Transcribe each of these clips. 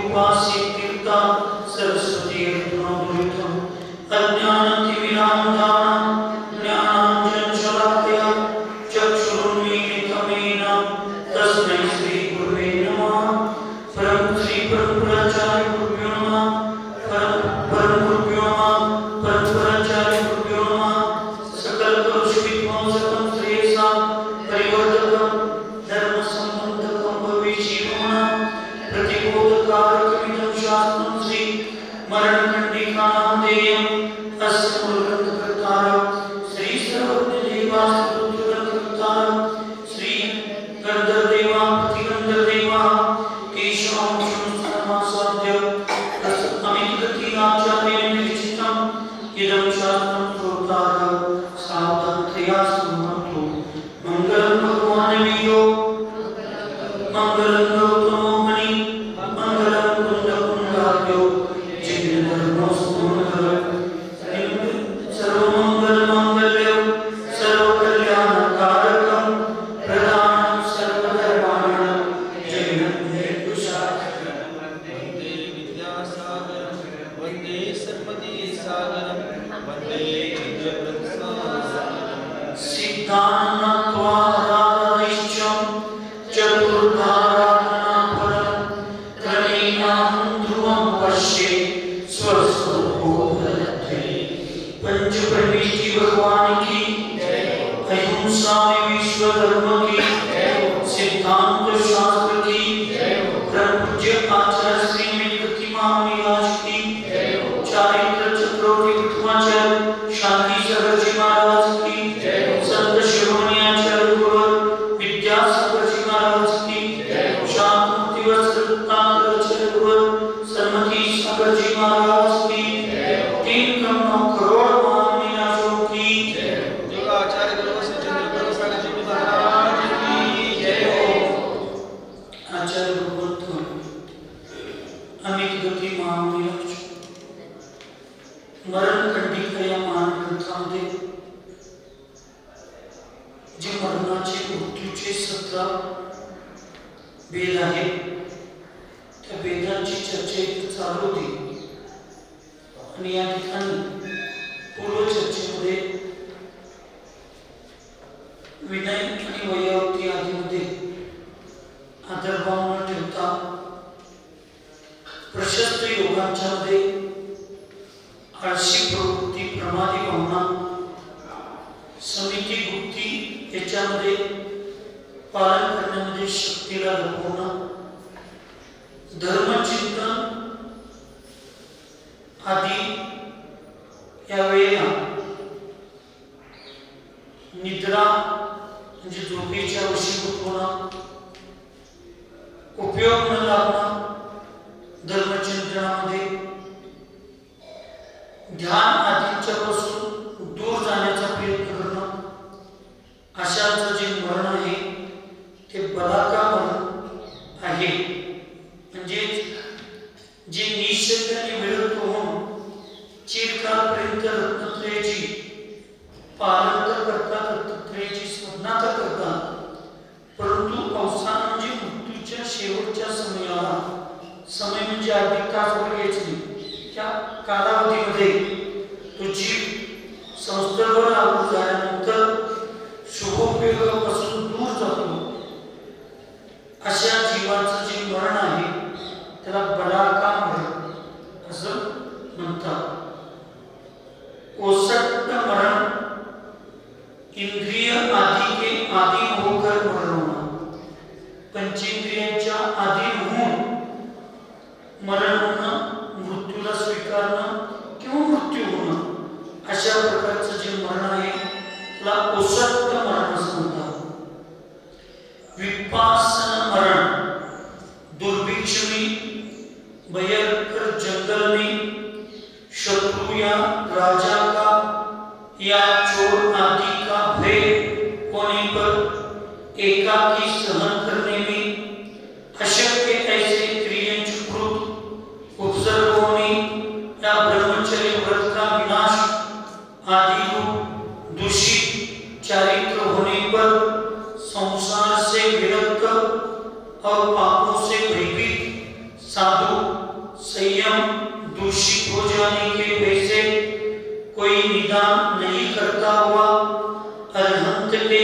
उपास्य कीर्ता सरस्वती अर्धनोदुरितम् अज्ञानतिमिरान्धानां ज्ञानाञ्जनशलाकया चक्षुरुन्मीलितं येन तस्मै श्रीगुरुवे नमः। परम श्री परमपुराचार्य गुरुभ्यो नमः। परम गुरुभ्यो नमः। परमपुराचार्य गुरुभ्यो नमः। सकल कलुष विध्वंसकं श्रेयसां परिवर्तकं धर्म संबंधकं भविष्यवाणां प्रतिबोधकारकमिदं शास्त्रं श्री मरणकण्डिकानां देयम् अस्य मूलग्रन्थकर्तारं श्री सर्वज्ञदेवास्तुतिग्रन्थकर्तारं श्री गन्धर्वदेवापतिगन्धर्वदेवा केशवं संस्थानमासाद्य अमितगतिराचार्येण विरचितं इदं शास्त्रं श्रोतारः सावधानतया शृण्वन्तु। मङ्गलं भगवान् मंगलं गौतमो मुनि मंगलं कुंदकुंडार्यो जिनधर्मोऽस्तु सर्वमंगलमाङ्गल्यं सर्वकल्याणकारकं प्रदानं सर्वधर्माणां जयन्तीशाखरं वन्दे विद्यासागरं वन्दे सरस्वतीसागरं वन्दे जगत्सागरं सिद्धान्तत्वादारैश्चं चतुर्धाराधनापरं त्रयीणां ध्रुवं पश्ये स्वस्वरूपं पंचपरमेश्वरी भगवान की अहिंसा में विश्व धर्म की सिद्धांत शास्त्र की परम पूज्य आचार्य श्री मेघती महाराज की चारित्र चक्रवर्ती विद्वाचार्य शांति सागर जी महाराज की संत शिरोमणि आचार्य गुरु विद्यासागर जी महाराज की शांति वस्त्रतांत्र गुरु सन्मति सागर जी महाराज की 3 करोड़ महामीनाशों की आचार्य गुरु सच्चिदानंद सागर जी महाराज की जय हो। आचार्य गुरु अमित गती महामीनाश मरण कंडिका मान ग्रंथांमध्ये जे मरणाचे मृत्यूचे 17 वेद आहेत त्या वेदांची चर्चा इथे चालू होती आणि या ठिकाणी पूर्व चर्चेमध्ये विनय आणि वैयावती आदीमध्ये आदरभाव न ठेवता प्रशस्त योगांच्या मध्ये आळशी प्रवृत्ती प्रमादी भावना समिती गुप्ती याच्यामध्ये पालन करण्यामध्ये शक्तीला लपवणं धर्मचिंतन आदि या वेळेला निद्रा म्हणजे झोपेच्या वशीभूत होणं उपयोग न लागणं धर्मचिंतनामध्ये ध्यान आदींच्या पासून दूर जाण्याचा प्रयत्न करणं अशाचं जे मरण आहे ते बलाका मरण आहे म्हणजे जे निश्चित आणि विरक्त होऊन चिरकालपर्यंत रत्नत्रयाची पालन तर करतात रत्नत्रयाची साधना तर करतात परंतु अवसान म्हणजे मृत्यूच्या शेवटच्या समयाला समय म्हणजे अधिक तास वगैरे यायचं नाही त्या कालावधीमध्ये तो जीव संसर्गावर लागू झाल्यानंतर शुभोपयोगापासून दूर जातो अशा जीवाचं जे मरण आहे त्याला बलाका मरण असं म्हणतात। ओसट मरण इंद्रिय आदि के आदि होकर मरण होना पंचेंद्रियांच्या अधीन होऊन मरण होणं मृत्यूला स्वीकारणं किंवा मृत्यू होणं अशा प्रकारचं जे मरण आहे त्याला ओसट मरण असं म्हणतात। विपासन मरण दुर्भिक्ष में भयंकर जंगल में शत्रु या राजा का या चोर आदि का भय होने पर एकाकी सहन करने में अशक्य ऐसे क्रियांचुकृत उपसर्ग होने या ब्रह्मचर्य व्रत का विनाश आदि रूप दूषित चारित्र होने पर संसार से विरक्त और पापों से भयभीत साधु संयम दूषित हो जाने के भय से कोई निदान नहीं करता हुआ अरहंत के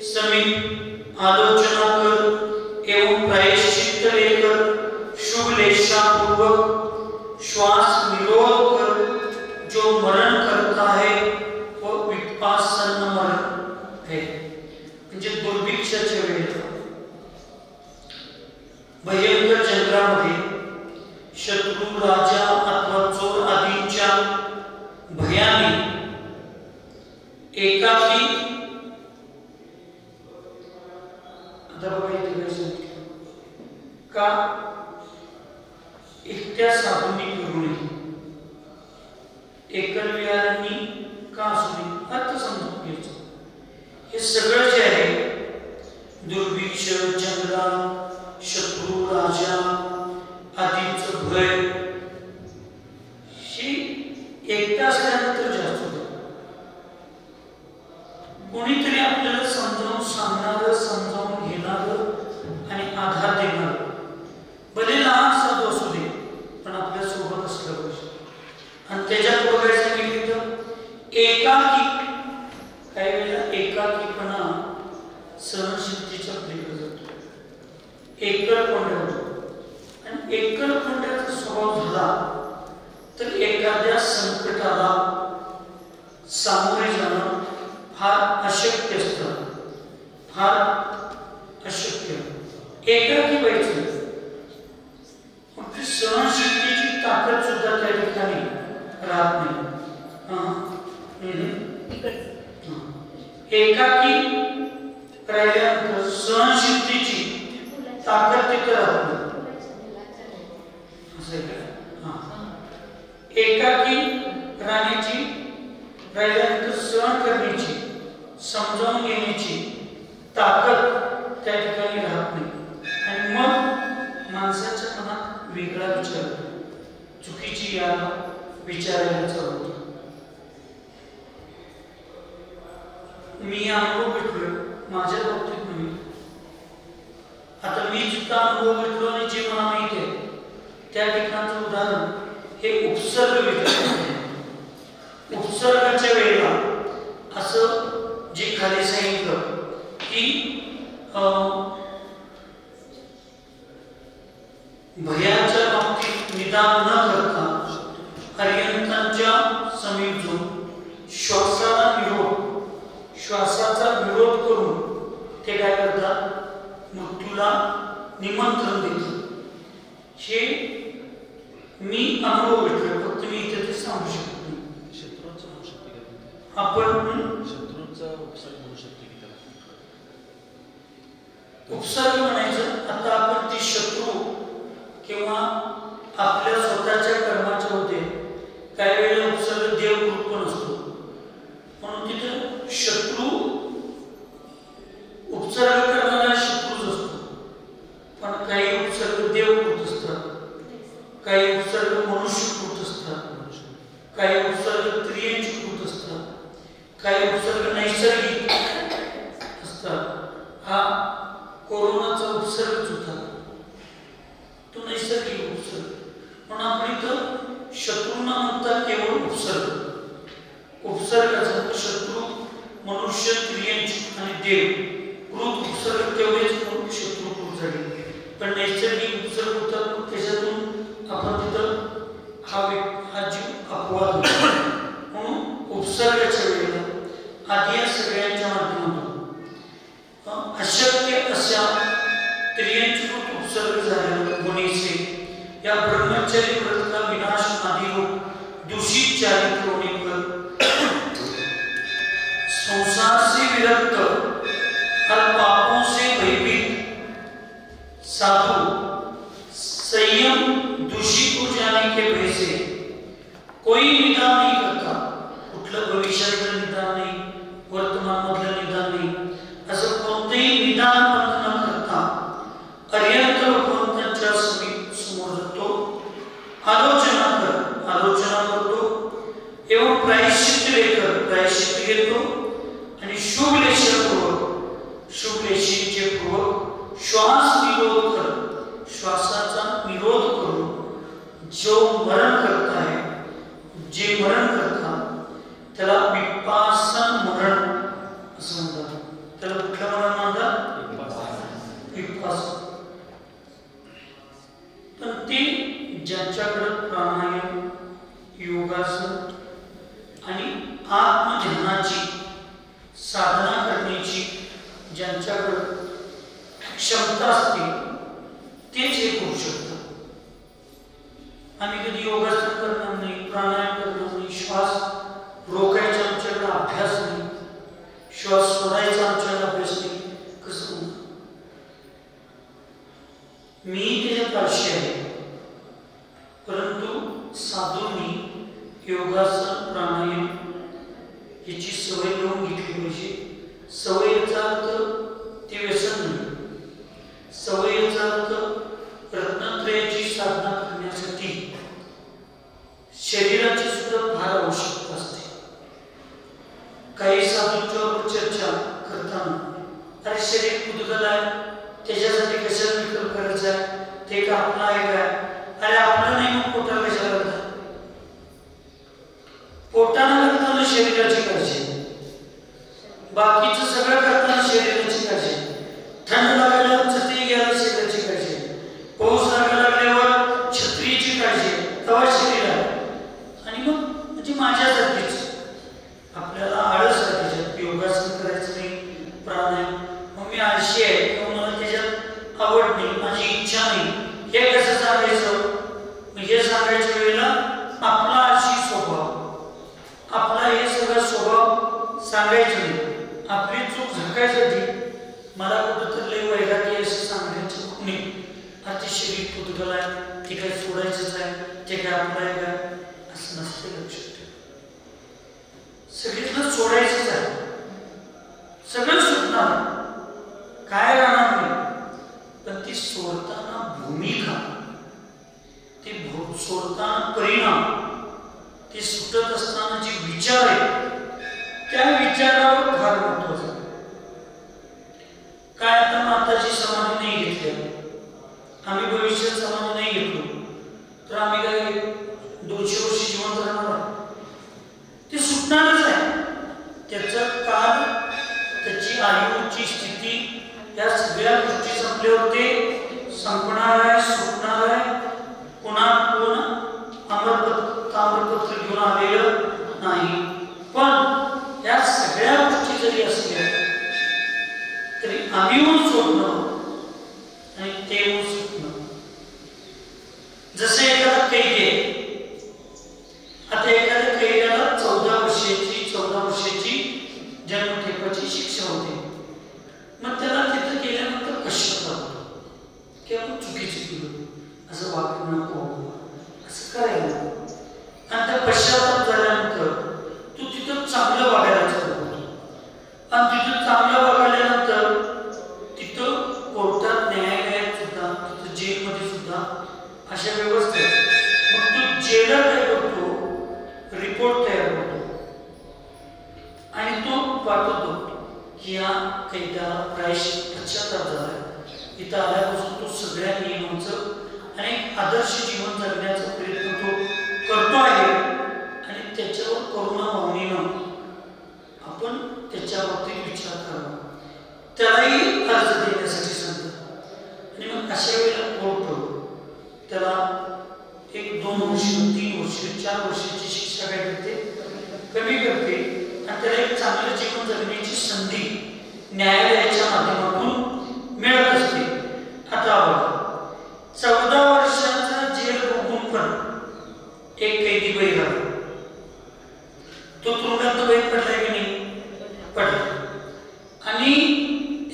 समीप आलोचना कर एवं प्रायश्चित लेकर शुभलेशापूर्वक श्वास निरोध कर जो मरण करता है वो विपासन्न मरण है। म्हणजे दुर्भिक्षाच्या वेळेला भयंकर जंगलामध्ये शत्रू राजा अथवा चोर आदींच्या भयाने एकाकी आता बघा इथे का एकट्या साधूंनी करू नये, एकल विहारांनी का असू नये अर्थ समजून घ्यायचं। हे सगळं जे आहे दुर्भिक्ष जंगलात शत्रू राजा आदींचं भय ही एकटा असल्यानंतर जास्त होतं। कोणीतरी आपल्याला समजावून सांगणार समजावून घेणार आणि आधार देणार भले लहान साधू असू दे पण आपल्या सोबत असलं पाहिजे। आणि त्याच्यात बघायचं सांगितलं एकाकी काही वेळेला एकाकीपणा सहनशक्तीच्या पलीकडे जातो, एकलकोंडा होतो आणि एकलकोंड्याचा स्वभाव झाला तर एखाद्या संकटाला सामोरे जाणं फार अशक्य असतं, फार अशक्य। एकाकी व्हायचं मग सहनशक्तीची ताकद सुद्धा त्या ठिकाणी राहत नाही। एकाकी राहिल्यानंतर सहनशक्तीची ताकद तिथे राहत नाही। एकाकी राहण्याची राहिल्यानंतर सहन करण्याची समजावून घेण्याची ताकद त्या ठिकाणी राहत नाही आणि मग माणसाच्या मनात वेगळा विचार चुकीची या विचारायला चालू होतो। मी अनुभव घेतलोय माझ्या बाबतीत नव्हे, आता मी जितका अनुभव घेतलो आणि जे मला माहित आहे त्या ठिकाणचं उदाहरण हे उपसर्ग विचार। उपसर्गाच्या वेळेला असं जे खाली सांगितलं की भयाच्या बाबतीत निदान न करता अर्यंतांच्या समीप जाऊन श्वासाचा विरोध करून ते काय करतात मृत्यूला निमंत्रण देतात। हे मी अनुभव घेतला फक्त मी इथे ते सांगू शकत नाही। शत्रूंचा होऊ शकते आपण शत्रूंचा उपसर्ग होऊ शकते की उपसर्ग म्हणायचं आता आपण ती शत्रू किंवा आपल्या स्वतःच्या कर्माच्या होते काही वेळेला उपसर्ग देवकृत पण असतो म्हणून तिथे शत्रू उपसर्ग करणारा शत्रूच असतो पण काही उपसर्ग देवकृत असतात, काही उपसर्ग मनुष्यकृत असतात, काही उपसर्ग क्रियेकृत असतात, काही उपसर्ग नैसर्गिक असतात। हा कोरोनाचा उपसर्गच होता तो नैसर्गिक उपसर्ग म्हणून आपण इथं शत्रूंना म्हणतात केवळ उपसर्ग। उपसर्गाचा शत्रू मनुष्य क्रियांची आणि देव कृत उपसर्ग तेवढेच म्हणून शत्रुकृत झाले पण नैसर्गिक उपसर्ग होतात त्याच्यातून आपण तिथं हा जीव अपवाद होतो म्हणून उपसर्गाच्या वेळेला आधी या सगळ्यांच्या माध्यमातून अशक्य अशा त्रियंचकृत उपसर्ग झालेला गुणेसे या ब्रह्मचर्य व्रत का विनाश आदि रूप दूषित चारित्र होने पर संसार से विरक्त हर पापों से भयभीत साधु संयम दूषित हो जाने के भय से कोई निदान नहीं करता। कुठलं भविष्यातलं निदान नाही, वर्तमानामधलं निदान नाही, असं कोणतेही निदान न करता अर्यंत भगवंतांच्या समोर जातो, आलोचना करतो एवं प्रायश्चित घेतो आणि शुभलेशींचे पूर्वक श्वासाचा निरोध जो मरण करत आहे, जे मरण करतात त्याला विपासन मरण असं म्हणतात. त्याला कुठलं मरण म्हणतात? विपासन. पण ते ज्यांच्याकडे प्राणायाम, योगासन आणि आत्मध्यानाची साधना करण्याची ज्यांच्याकडे क्षमता असते तेच हे करू शकतात. आम्ही कधी योगासन करणार नाही, प्राणायाम करणार नाही, श्वास रोखायचा आमच्याकडे अभ्यास नाही, श्वास सोडायचा आमच्याकडे अभ्यास नाही, कसं होणार? मी त्याच्यात आळशी आहे, परंतु साधूंनी योगासन प्राणायाम याची सवय लावून घेतली पाहिजे. सवयीचा अर्थ ते व्यसन नाही, सवयीचा अर्थ रत्नत्रयाची साधना करण्यासाठी शरीराची सुद्धा फार आवश्यकता असते. काही साधूंच्या चर्चा करताना, अरे शरीर कुदगल आहे, त्याच्यासाठी कशाला विकल्प करायचा आहे, ते का आपलं आहे काय? अरे आपलं नाही, मग पोटाला कशाला करतात? पोटाला करताना शरीराची काळजी, बाकीचं सगळं करताना शरीराची काळजी. थंड लागायला छत्री घ्यायला शरीराची काळजी, पाऊस लागायला लागल्यावर छत्रीची काळजी, तेव्हा शरीर आहे. आणि मग म्हणजे माझ्यासाठीच आपल्याला आळस आहे, त्याच्यात योगासन करायचं नाही, प्राणायाम, मग मी आळशी आहे किंवा मला त्याच्यात आवड नाही, माझी इच्छा नाही, हे कसं सांगायचं? हे सांगायच्या वेळेला आपला आळशी स्वभाव, आपला हे सगळं स्वभाव सांगायचं नाही. आपली चूक झाकायसाठी मला कुठंतरी लय वैराग्य असं सांगायचं नाही. आता शरीर कुदगल आहे, ते काय सोडायचंच आहे, ते काय आपलं आहे काय, असं नसते. लक्षात ठेव, सगळीतलं सोडायचंच आहे, सगळं सुटणार, काय राहणार नाही. पण ती सोडताना भूमिका, ते सोडताना परिणाम, ते सुटत असताना जे विचार आहे त्या विचारावर फार महत्वाचं आहे. काय आता माताची समाधी नाही घेतली, आम्ही भविष्यात समाधी नाही घेतलो तर आम्ही काय 200 वर्ष जिवंत राहणार? ते सुटणारच आहे. त्याचा काळ, त्याची आयुची स्थिती, या सगळ्या गोष्टी संपल्यावर ते संपणार आहे, सुटणार आहे. पुन्हा कोण ताम्रपत्र घेऊन आलेलं नाही. पण या सगळ्या गोष्टी जरी असल्या तरी आम्ही येऊन सोडणं आणि ते येऊन सुटणं. जसं एखादा कैदी आहे, आता एखाद्या कैद्याला 14 वर्षाची जन्मठेपाची शिक्षा होते. मग त्याला तिथं गेल्यानंतर पश्चाताप होतो की आपण चुकीचं केलं, असं वागणं नको, असं करायला. आणि त्या पश्चाताप झाल्यानंतर तू तिथं चांगलं वागायला चालू होतो. आणि तिथं चांगलं वागल्यानंतर तिथं कोर्टात, न्यायालयात सुद्धा, तिथं जेलमध्ये सुद्धा अशा व्यवस्था. मग तू जेलर काय करतो? रिपोर्ट तयार करतो आणि तो पाठवतो की या कैद्याला पश्चाताप झाला, इथं आल्यापासून तो सगळ्या नियमांचं आणि आदर्श जीवन जगण्याचा प्रयत्न तो करतो आहे. आणि त्याच्यावर करुणा भावनेनं आपण त्याच्या बाबतीत विचार करावा, त्यालाही अर्ज देण्यासाठी सांगतात. आणि मग अशा वेळेला कोर्ट त्याला 1, 2 वर्ष, 3 वर्ष, 4 वर्षाची शिक्षा काय करते? कमी करते. आणि त्याला एक चांगलं जीवन जगण्याची संधी न्यायालयाच्या माध्यमातून मिळत असते. आता बघा, 14 वर्षाचा जेल भोगून पण एक कैदी बाहेर आला, तो तुरुंगात बाहेर पडलाय की नाही? पडला. आणि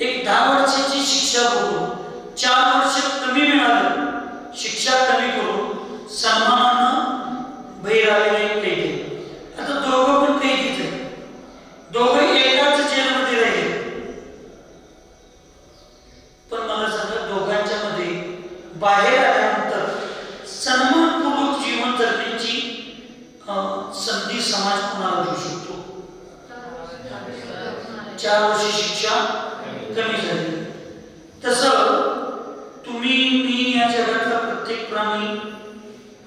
एक 10 वर्षाची शिक्षा भोगून 4 वर्ष कमी मिळालं, शिक्षा कमी करून सन्मानानं बाहेर आलेले कैदी. आता दोघं पण कैदीच आहे, दोघं एकाच जेलमध्ये राहिले. पण मला सांगा, दोघांच्या मध्ये बाहेर आल्यानंतर सन्मानपूर्वक जीवन जगण्याची संधी समाज कोणाला देऊ शकतो? 4 वर्ष शिक्षा कमी झाली. तसं तुम्ही, मी, या जगातला प्रत्येक प्राणी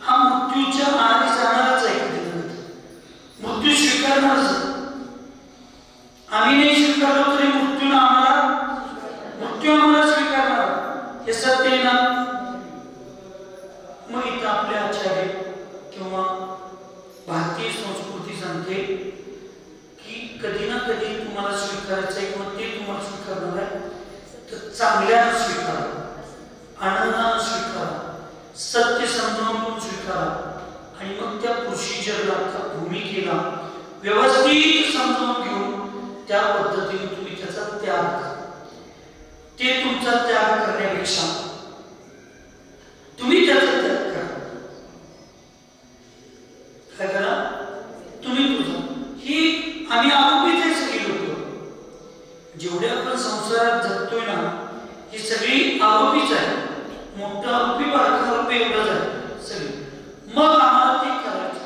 हा मृत्यूच्या आधी जाणारच आहे. मृत्यू स्वीकारणारच. आम्ही नाही स्वीकारलो तरी मृत्यू आम्हाला स्वीकारणार, हे सत्य आहे ना. मग इथं आपले आचार्य किंवा भारतीय संस्कृती सांगते की कधी ना कधी तुम्हाला स्वीकारायचं आहे किंवा ते तुम्हाला स्वीकारणार आहे, तर चांगल्यानं स्वीकारा, आनंदानं स्वीकारा, सत्य समजावून स्वीकारा. आणि मग त्या प्रोसिजरला, त्या भूमिकेला व्यवस्थित समजावून घेऊन त्या पद्धतीने तुम्ही त्याचा त्याग करा. ते तुमचा त्याग करण्यापेक्षा तुम्ही त्याचा त्याग करा. काय करा? तुम्ही तुझा. ही आम्ही आरोपीच आहे सगळी लोक. जेवढे आपण संसारात जगतोय ना, ही सगळी आरोपीच आहे. मोठा आरोपी, बारका आरोपी एवढंच आहे सगळी. मग आम्हाला ते करायचं.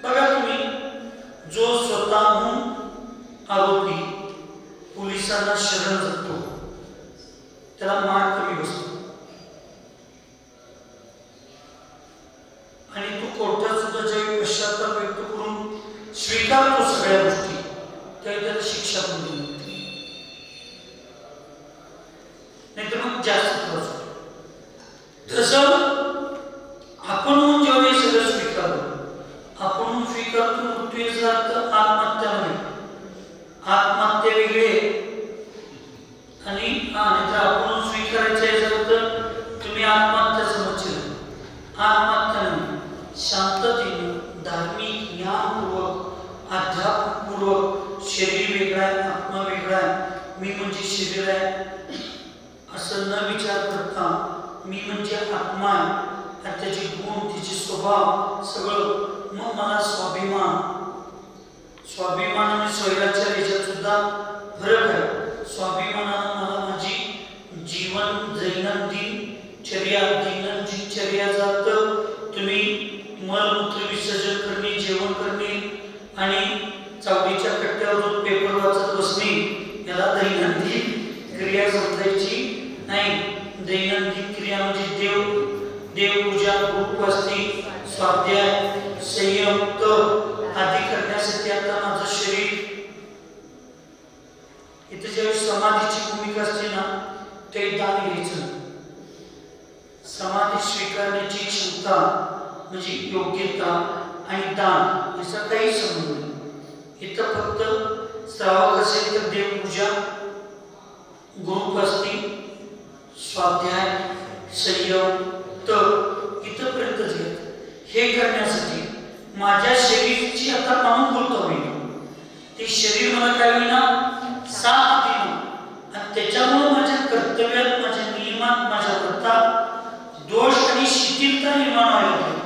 बघा तुम्ही, जो स्वतःहून आरोपी पोलिसांना शरण जातो त्याला मार कमी बसतो. आणि तो कोर्टात सुद्धा ज्यावेळी पश्चाताप व्यक्त करून स्वीकारतो सगळ्या गोष्टी, त्यावेळी त्याला शिक्षा पण दिली जाते. नाहीतर मग जास्त त्रास होतो. तसं आपण ज्यावेळी सगळं स्वीकारतो, आपण स्वीकारतो मृत्यूचा अर्थ आत्महत्या नाही. आत्महत्या वेगळे आणि नाहीतर आपण स्वीकारायचं याचा अर्थ तुम्ही आत्महत्या समजशील. आत्महत्या नाही. शांततेने, धार्मिक, ज्ञानपूर्वक, अध्यात्मपूर्वक, शरीर वेगळा आहे, आत्मा वेगळा आहे, मी म्हणजे शरीर आहे असं न विचार करता, मी म्हणजे आत्मा आहे आणि त्याचे गुण, त्याचे स्वभाव सगळं. मग मला स्वाभिमान आणि स्वैराच्या याच्यात सुद्धा फरक आहे. स्वाभिमानानं मला माझी जीवन दैनंदिन चर्याचा अर्थ तुम्ही मलमूत्र विसर्जन करणे, जेवण करणे आणि चावडीच्या कट्ट्यावर रोज पेपर वाचत बसणे, याला दैनंदिन क्रिया समजायची नाही. दैनंदिन क्रिया म्हणजे देवपूजा, उपवासनी, स्वाध्याय, संयम, तप आदी करण्यासाठी आता माझं शरीर. इथे ज्यावेळी समाधीची भूमिका असते ना, ते दान घ्यायचं. समाधी स्वीकारण्याची क्षमता म्हणजे योग्यता आणि दान याचा काही संबंध नाही. इथं फक्त श्रावक असेल तर देवपूजा, गुरुपस्ती, स्वाध्याय, संयम, तप इथपर्यंतच येत. हे करण्यासाठी माझ्या शरीराची आता अनुकूलता होईल. ते शरीर मला काय होईना साथ देईना आणि त्याच्यामुळे माझ्या कर्तव्यात, माझ्या नियमात, माझ्या व्रतात दोष आणि शिथिलता निर्माण व्हायला लागली.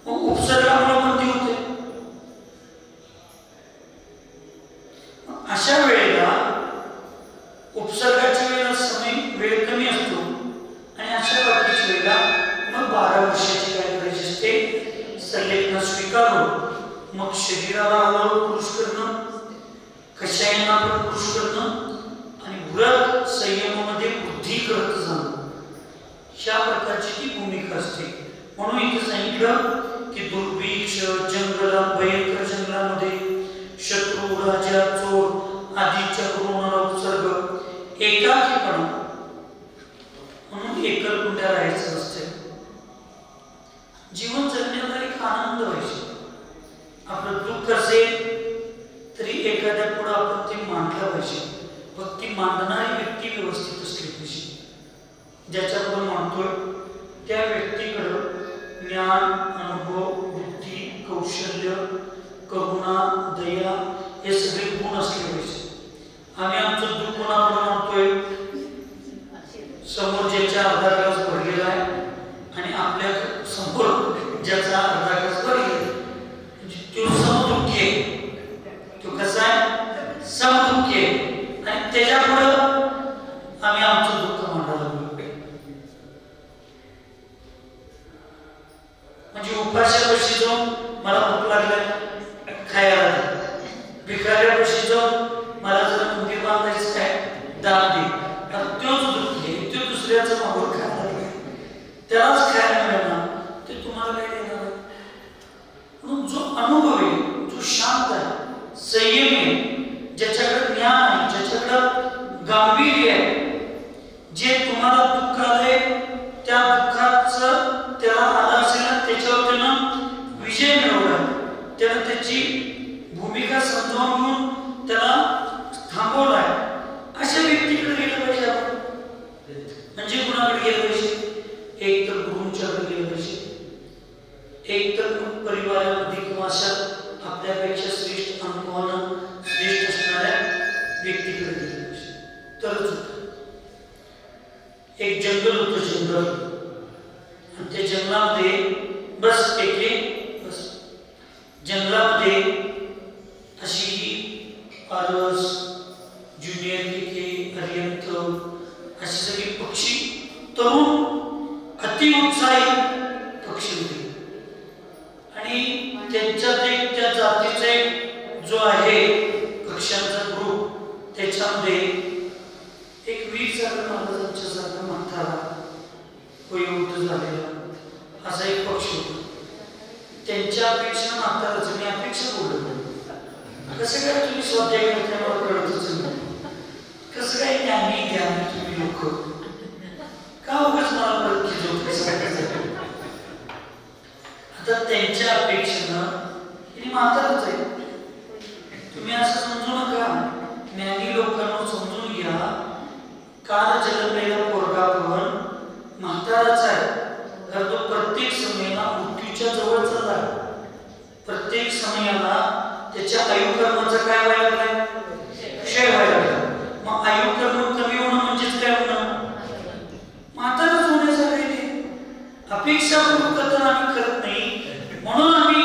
मग उपसर्गामुळे बंदी होते. अशा वेळेला उपसर्गाच्या वेळेला वेळ कमी असतो आणि अशा बाबतीच्या वेळेला मग 12 वर्षाची काय करायची असते? संलेखन स्वीकारून मग शरीराला हळूहळू पुरुष करणं, कषायांना पण पुरुष करणं आणि व्रत संयमामध्ये वृद्धी करत जाणं, अशा प्रकारची ती भूमिका असते. म्हणून इथे सांगितलं की दुर्भिक्ष, जंगलात, भयंकर जंगलामध्ये शत्रू, राजा, चोर आदीच्या करोनाला उपसर्ग, एकाकीपणा. म्हणून एकलकुंड्या राहायचं असते. जीवन जगण्याला एक आनंद व्हायचा. आपलं दुःख असेल तरी एखाद्या पुढे आपण ते मांडलं पाहिजे. फक्त ती मांडणारी व्यक्ती व्यवस्थित असली पाहिजे. ज्याच्याकडून मांडतोय त्या व्यक्तीकडं ज्ञान, अनुभव, बुद्धी, कौशल्य, करुणा, दया हे सगळे गुण असले पाहिजे. आम्ही आमचं दुःख कोणाकडून मांडतोय? समोर ज्याच्या अर्धा ग्लास भरलेला आहे आणि आपल्या समोर ज्याचा अर्धा ग्लास भरलेला म्हणजे तो समदुःखी आहे. तो कसा आहे? समदुःखी आहे आणि त्याच्यापुढं आम्ही आमचं दुःख मांडायला लागलो. म्हणजे उपाशापाशी जाऊन मला भूक लागलाय खायला दे, भिकाऱ्यापाशी जाऊन मला जर मंदिर बांधायचं काय दान दे. तोच दुःखी आहे, तो दुसऱ्याचं मागून खायला लागलाय, त्यालाच खायला मिळणार, ते तुम्हाला काय देणार? विजय मिळवला, त्यानं त्याची भूमिका समजावून घेऊन त्याला थांबवलाय, अशा व्यक्तीकडे गेलं पाहिजे आपण. म्हणजे कुणाकडे गेलं पाहिजे? एक तर गुरुंच्याकडे गेलं पाहिजे, एक तर परिवारामध्ये किंवा अशा आपल्यापेक्षा श्रेष्ठ अनुभवानं श्रेष्ठ असणाऱ्या व्यक्तीकडे गेलं पाहिजे, तरच होतं. एक जंगल होतं, जंगल, आणि त्या जंगलामध्ये बस जंगलामध्ये अशी पारस, ज्युनियर केके, अर्यंत अशी सगळी पक्षी, तरुण अतिउत्साही पक्षी होते. आणि त्यांच्यात एक त्या जातीचा एक जो आहे पक्ष्यांचा ग्रुप, त्याच्यामध्ये एक वीरसागर महाराजांच्या सारखा म्हातारा वयोवृद्ध झालेला असा एक पक्षी होता. त्यांच्या अपेक्षा म्हाताराचं मी अपेक्षा बोललो. कसं काय तुम्ही स्वाध्याय करताना मला कळतच नाही, कसं काय ज्ञानी तुम्ही लोक का उगाच मला परत आता त्यांच्या अपेक्षेनं म्हाताराच आहे. तुम्ही असं समजू नका, ज्ञानी लोकांना समजून घ्या, काल जन्मलेला पोरगा पण म्हाताराचा आहे, तर तो प्रत्येक समयाला मृत्यूच्या जवळ चालला. प्रत्येक समयाला त्याच्या आयुकर्माचा काय व्हायला लागलाय? क्षय व्हायला लागला. मग आयुकर्म कमी होणं म्हणजेच काय होणं? म्हाताराच होण्यासारखे ते. अपेक्षा पूर्ण आम्ही करत नाही, म्हणून आम्ही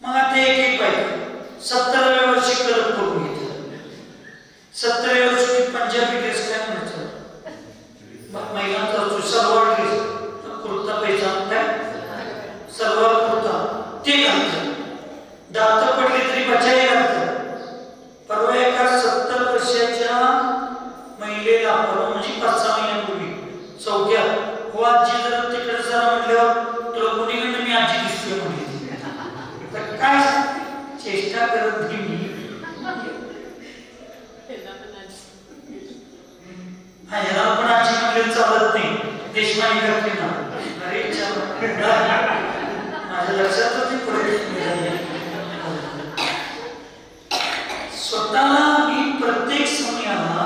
मग आता एक पाहिजे 17व्या वर्षी कलर करून घेतलं. 17व्या वर्षी पंजाबी ड्रेस काय म्हणायचं, महिलांचा सलवार ड्रेस, कुर्ता पैजामा काय सलवार कुर्ता ते घालतात. दात पडली तरी बचाई घालतात. परवा एका 70 वर्षाच्या महिलेला म्हणजे 5-6 महिन्यांपूर्वी चौक्यात हो आजी जरा तिकडे जरा म्हटल्यावर तुला कोणीकडे मी आजी दिसतोय म्हणली. तर काय चेष्टा करत नाही मी. ह्याला पण आजी म्हणले चालत नाही, देशमानी करते ना. अरे माझ्या लक्षात स्वतःला मी प्रत्येक समयाला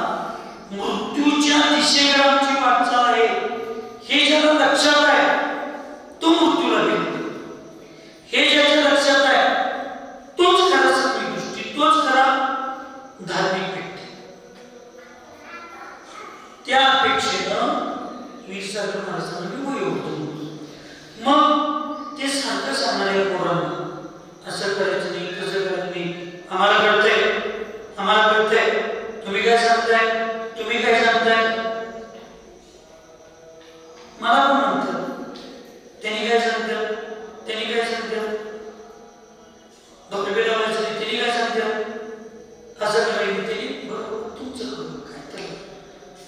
मृत्यूच्या दिशेकडे आमची वाटचाल आहे हे ज्याला लक्षात आहे तो मृत्यूला भेटतो. हे ज्याच्या लक्षात आहे तोच खरा सत्विक दृष्टी, तोच खरा धार्मिक व्यक्ती. त्या अपेक्षेनं वीरसागर महाराजांना मी वय होतो. मग ते सारखं सांगणाऱ्या पोरांना असं करायचं नाही, कसं करायचं नाही, आम्हाला कळतंय, तुम्ही काय सांगताय, मला पण म्हणतात त्यांनी काय सांगतात, डॉक्टर बेलावायचं त्यांनी काय सांगतात, असं करायचं त्यांनी बरोबर तुमचं करू काय तर.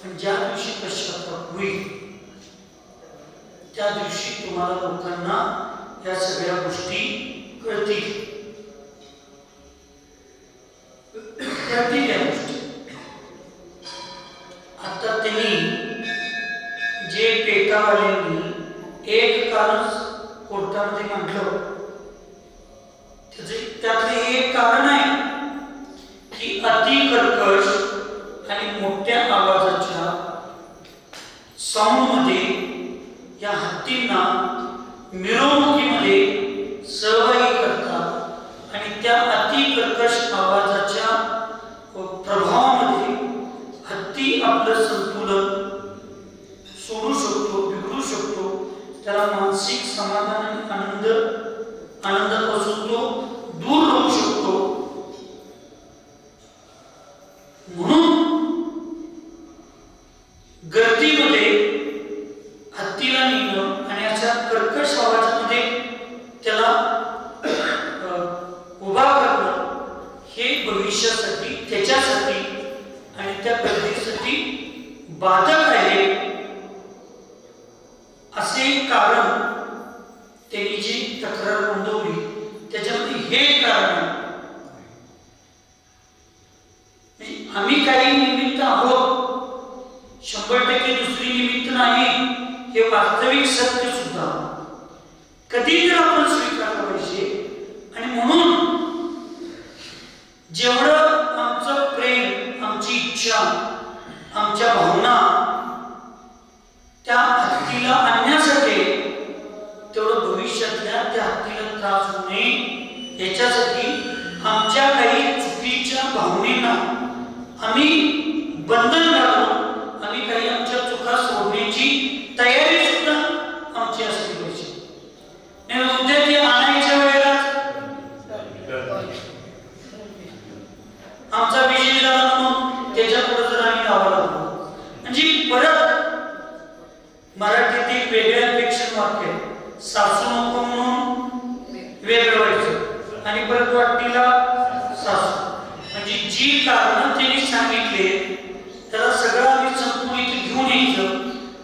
पण ज्या दिवशी पश्चाताप होईल त्या दिवशी तुम्हाला लोकांना या सगळ्या गोष्टी कळतील या गोष्टी. आता त्यांनी जे पेटावाल्यांनी एक कारण कोर्टामध्ये म्हटलं, त्यातले एक कारण आहे की अति कर्कश आणि मोठ्या आवाजाच्या साऊंड मध्ये या हत्तींना मिरवणुकीमध्ये सहभागी करतात आणि त्या अति कर्कश आवाजाच्या प्रभावामध्ये हत्ती आपलं संतुलन सोडू शकतो, बिघडू शकतो. त्याला मानसिक समाधान आणि आनंदापासून तो दूर राहू शकतो. म्हणून गर्दीमध्ये हत्तीला नेणं आणि अशा कर्कश आवाजामध्ये त्याला उभा करणं हे भविष्यासाठी, त्याच्यासाठी आणि त्या गर्दीसाठी बाधक आहे असे कारण त्यांनी जी तक्रार नोंदवली त्याच्यामध्ये हे कारण आहे. आम्ही काही निमित्त आहोत, 100% दुसरी निमित्त नाही, हे वास्तविक सत्य सुद्धा. कधी तर आपण स्वीकारलं पाहिजे. आणि म्हणून जेवढं आमचं प्रेम, आमची इच्छा, आमच्या भावना त्या हत्तीला आणण्यासाठी, तेवढं भविष्यातल्या त्या हत्तीला त्रास होऊ नये याच्यासाठी आमच्या काही चुकीच्या भावनेना आम्ही बंधन घालून आम्ही काही आमच्या चुका सोडण्याची तयारी सुद्धा आमची असली पाहिजे. नाही उद्या ते आणायच्या वेळेला आमचा विजय झाला म्हणून त्याच्या पुढे जर आम्ही लावा लागलो, म्हणजे परत मराठीतील वेगळ्या अपेक्षण वाक्य सासू नको म्हणून वेगळं व्हायचं आणि परत वाटणीला सासू, म्हणजे जी कारणं त्यांनी सांगितले त्याला सगळं आम्ही संपूर्ण इथे घेऊन यायचं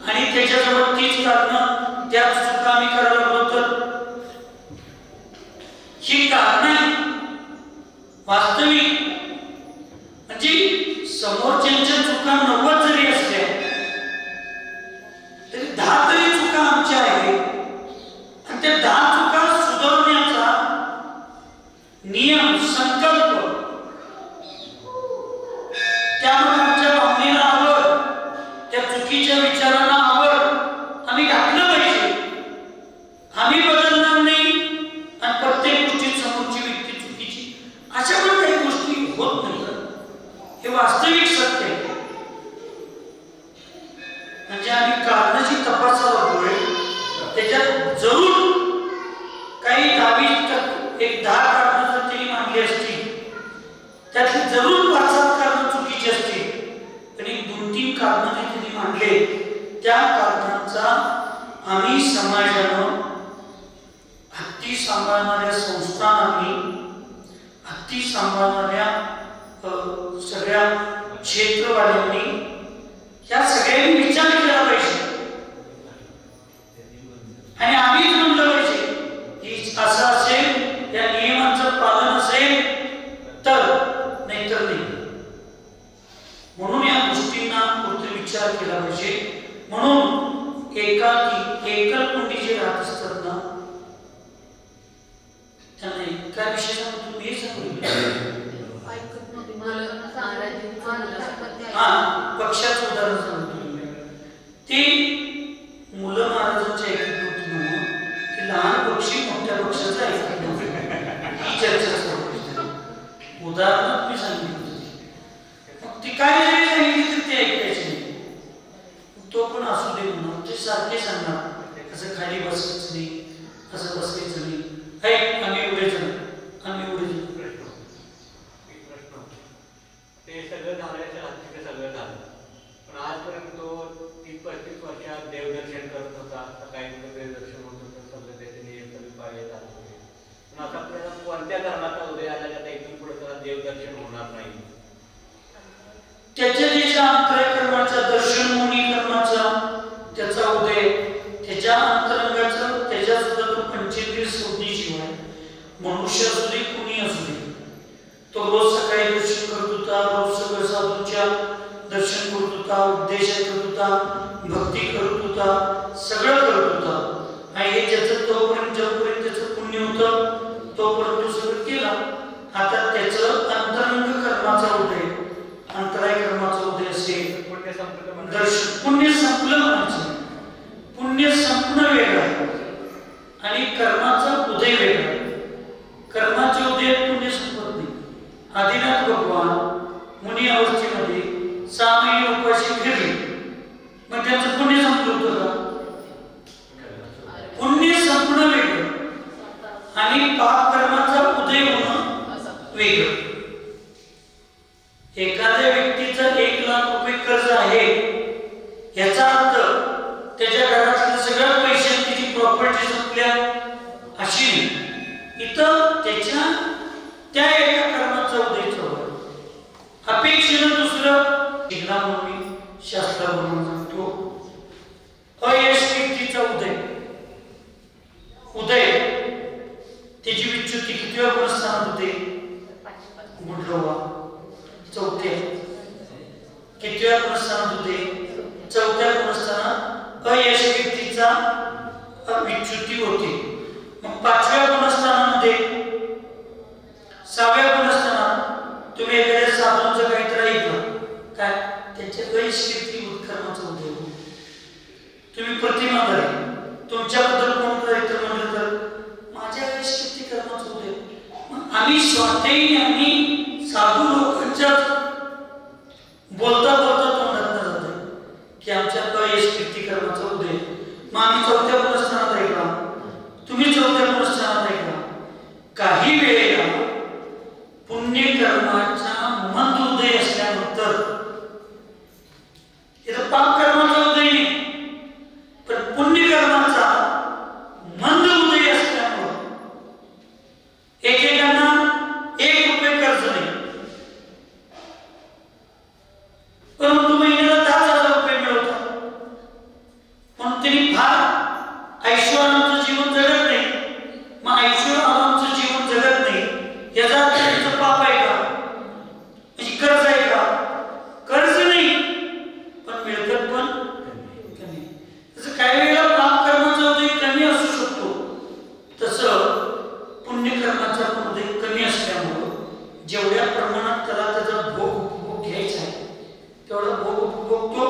आणि त्याच्याजवळ तीच कारणं त्याच चुका आम्ही करायला लागलो तर ही कारणं वास्तविक म्हणजे समोरच्यांच्या चुका 90 जरी असल्या तरी 10 तरी चुका आमच्या आहेत आणि त्या 10 चुका सुधारण्याचा नियम, संकल्प, त्यामुळे आमच्या भावनेला आवड, त्या चुकीच्या विचारांना आवड आम्ही घातलं पाहिजे. आम्ही बदलणार नाही आणि प्रत्येक गोष्टीत समोरची व्यक्ती चुकीची, अशा पण काही गोष्टी होत नाही. हे वास्तविक सत्य आहे. म्हणजे आम्ही कारणाची तपासाला लागलोय, त्याच्यात जरूर काही 10 कारणं जर त्यांनी मांडली असतील त्यातली जरूर 5-7 कारणं चुकीची असतील आणि 2-3 कारणं जे त्यांनी मांडले त्या कारणांचा आम्ही समाजानं, हत्ती सांभाळणाऱ्या संस्थांनी, हत्ती सांभाळणाऱ्या सगळ्या क्षेत्रवाल्यांनी या सगळ्यांनी विचार केला पाहिजे आणि आम्हीच म्हणलं पाहिजे की असं असेल, या नियमांचं पालन असेल तर, नाहीतर नाही. म्हणून या गोष्टींना पूर्ण विचार केला पाहिजे. म्हणून एकलकुंडी जे राहत असतात ना त्यांना एका विषय सांगतो तुम्ही सांगितलं पक्षाचं उदाहरण सांगतो. ती मुलं महाराजांच्या ऐकत नव्हती म्हणून ती लहान पक्षी मोठ्या पक्षाचं ऐकत नव्हती, ही चर्चा चालू. उदाहरण मी सांगितलं, मग ती काय जरी सांगितली तर ते ऐकायचे नाही. तो पण असू दे म्हणून ते सारखे सांगणार असं खाली बसायचं नाही, असं बसायचं नाही, ऐक आम्ही एवढे जण, आम्ही एवढे जण. ते सगळं झाल्याच्या हत्तीचं सगळं झालं, पण आजपर्यंत तो 30-35 वर्षात देवदर्शन करत होता. सकाळी देवदर्शन होत होतं, सगळं त्याचे नियम सगळे पाळले जात होते. पण आता आपल्याला कोणत्या धर्माचा उदय आला की आता इथून पुढे त्याला देवदर्शन होणार नाही. त्याच्या त्याच्या अंतःकरणाचा, दर्शन मुनी कर्माचा त्याचा उदय, त्याच्या अंतरंगाचा, त्याच्या सुद्धा तो पंचेंद्रिय सोडणी जीव आहे. मनुष्य असू दे, कुणी असू दे, तो रोज सकाळी दर्शन करत होता, रोज सगळं साधूच्या दर्शन करत होता, उपदेश करत होता, भक्ती करत होता, सगळं करत होता. आणि हे ज्याचं तोपर्यंत जोपर्यंत त्याचं पुण्य होतं तोपर्यंत तो सगळं केला. आता त्याचं अंतरंग कर्माचा उदय, अंतराय कर्माचा उदय असेल, पुण्य संपलं म्हणायचं. पुण्य संपणं वेगळं आणि कर्माचा उदय वेगळा. कर्माचे उदय पुण्य संपत नाही. आदिनाथ भगवान मुनी अवस्थेमध्ये 6 महिने उपाशी फिरले, मग त्यांचं पुण्य संपलं होतं का? पुण्य संपणं वेगळं आणि पाप कर्माचा उदय होणं वेगळं. एखाद्या व्यक्तीचं 1 लाख रुपये कर्ज आहे याचा अर्थ त्याच्या घरातले सगळ्या पैसे, त्याची प्रॉपर्टी संपल्या अशी नाही. इथं त्याच्या त्या एका कर्माचा उदय चालू. अपेक्षेनं दुसरं एकदा म्हणून शास्त्रावरून सांगतो, अयश व्यक्तीचा उदय, त्याची विच्युती किती वेळा स्थानात होते? गुंडरवा. 4थ्या किती वेळा स्थानात होते? 4थ्या स्थानात अयश व्यक्तीचा विच्युती होते. मग 5व्या गुणस्थानामध्ये 6व्या गुणस्थानात तुम्ही एखाद्या साधूंचं काहीतरी ऐकलं काय त्याच्या वैशिष्ट्यी उत्कर्माचा उदय होतो. तुम्ही प्रतिमा करा तुमच्याबद्दल कोण काहीतरी म्हणलं तर माझ्या वैशिष्ट्यी कर्माचा उदय. मग आम्ही स्वाध्यायी आम्ही साधू लोकांच्या बोलता बोलता तोंडात जाते की आमच्या वैशिष्ट्यी कर्माचा उदय. मग आम्ही 4थ्या गुणस्थानात ऐकला तुम्ही 4थ्या गुणस्थानात ऐकला. काही वेळेला पुण्यकर्माचा मंद उदय असल्यानंतर इथं पाप कर्माचा उदय नाही पण पुण्यकर्माचा मंद उदय असल्यामुळे एकेकांना 1 रुपये कर्ज नाही परंतु महिन्याला 10,000 रुपये मिळवतात म्हणून त्यांनी फार ऐश्वर्याचं जीवन जगत नाही. मग ऐश्वर्याचं जीवन जगत नाही याचा त्यांचं पाप आहे का म्हणजे कर्ज आहे का? कर्ज नाही पण मिळकत पण कमी. तसं काही वेळेला पाप कर्माचा उदय कमी असू शकतो तसं पुण्यकर्माचा पण उदय कमी असल्यामुळं जेवढ्या प्रमाणात त्याला त्याचा भोग उपभोग घ्यायचा आहे तेवढा भोग उपभोग तो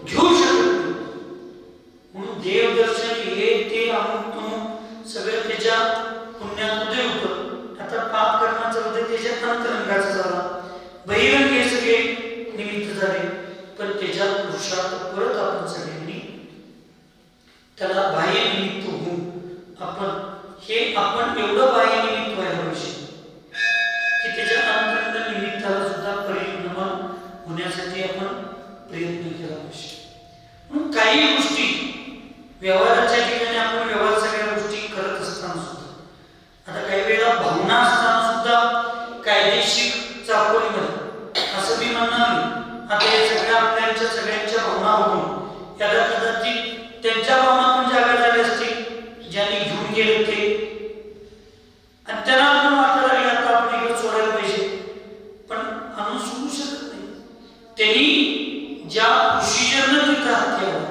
घेऊ शकत नाही. म्हणून देवदर्शन हे ते अमुक सगळं त्याच्या पुण्यात उदय होतं. आता पाप कर्माचा उदय त्याच्या अंतरंगाचा झाला. बहिरंग हे सगळे निमित्त झाले पण त्याच्या पुरुषार्थ परत आपण सगळ्यांनी त्याला बाह्य निमित्त होऊन आपण एवढं बाह्य निमित्त व्हायला पाहिजे की त्याच्या अंतरंग निमित्ताला सुद्धा परिणाम होण्यासाठी आपण प्रयत्न केला पाहिजे. म्हणून काही गोष्टी व्यवहाराच्या ठिकाणी आपण व्यवहार सगळ्या गोष्टी करत असताना सुद्धा आता काही वेळा भावना असताना सुद्धा कायदेशीर चाकोरीमध्ये असं मी म्हणणार नाही. आता हे सगळ्या आपल्याच्या सगळ्यांच्या भावना होऊन याला कदाचित त्यांच्या भावना पण जागा झाल्या असतील ज्यांनी घेऊन गेले ते आणि त्यांना आपण वाटायला लागले आता आपण इकडे सोडायला पाहिजे पण आणून सोडू शकत नाही. त्यांनी ज्या प्रोसिजरनं तिथं हात ठेवला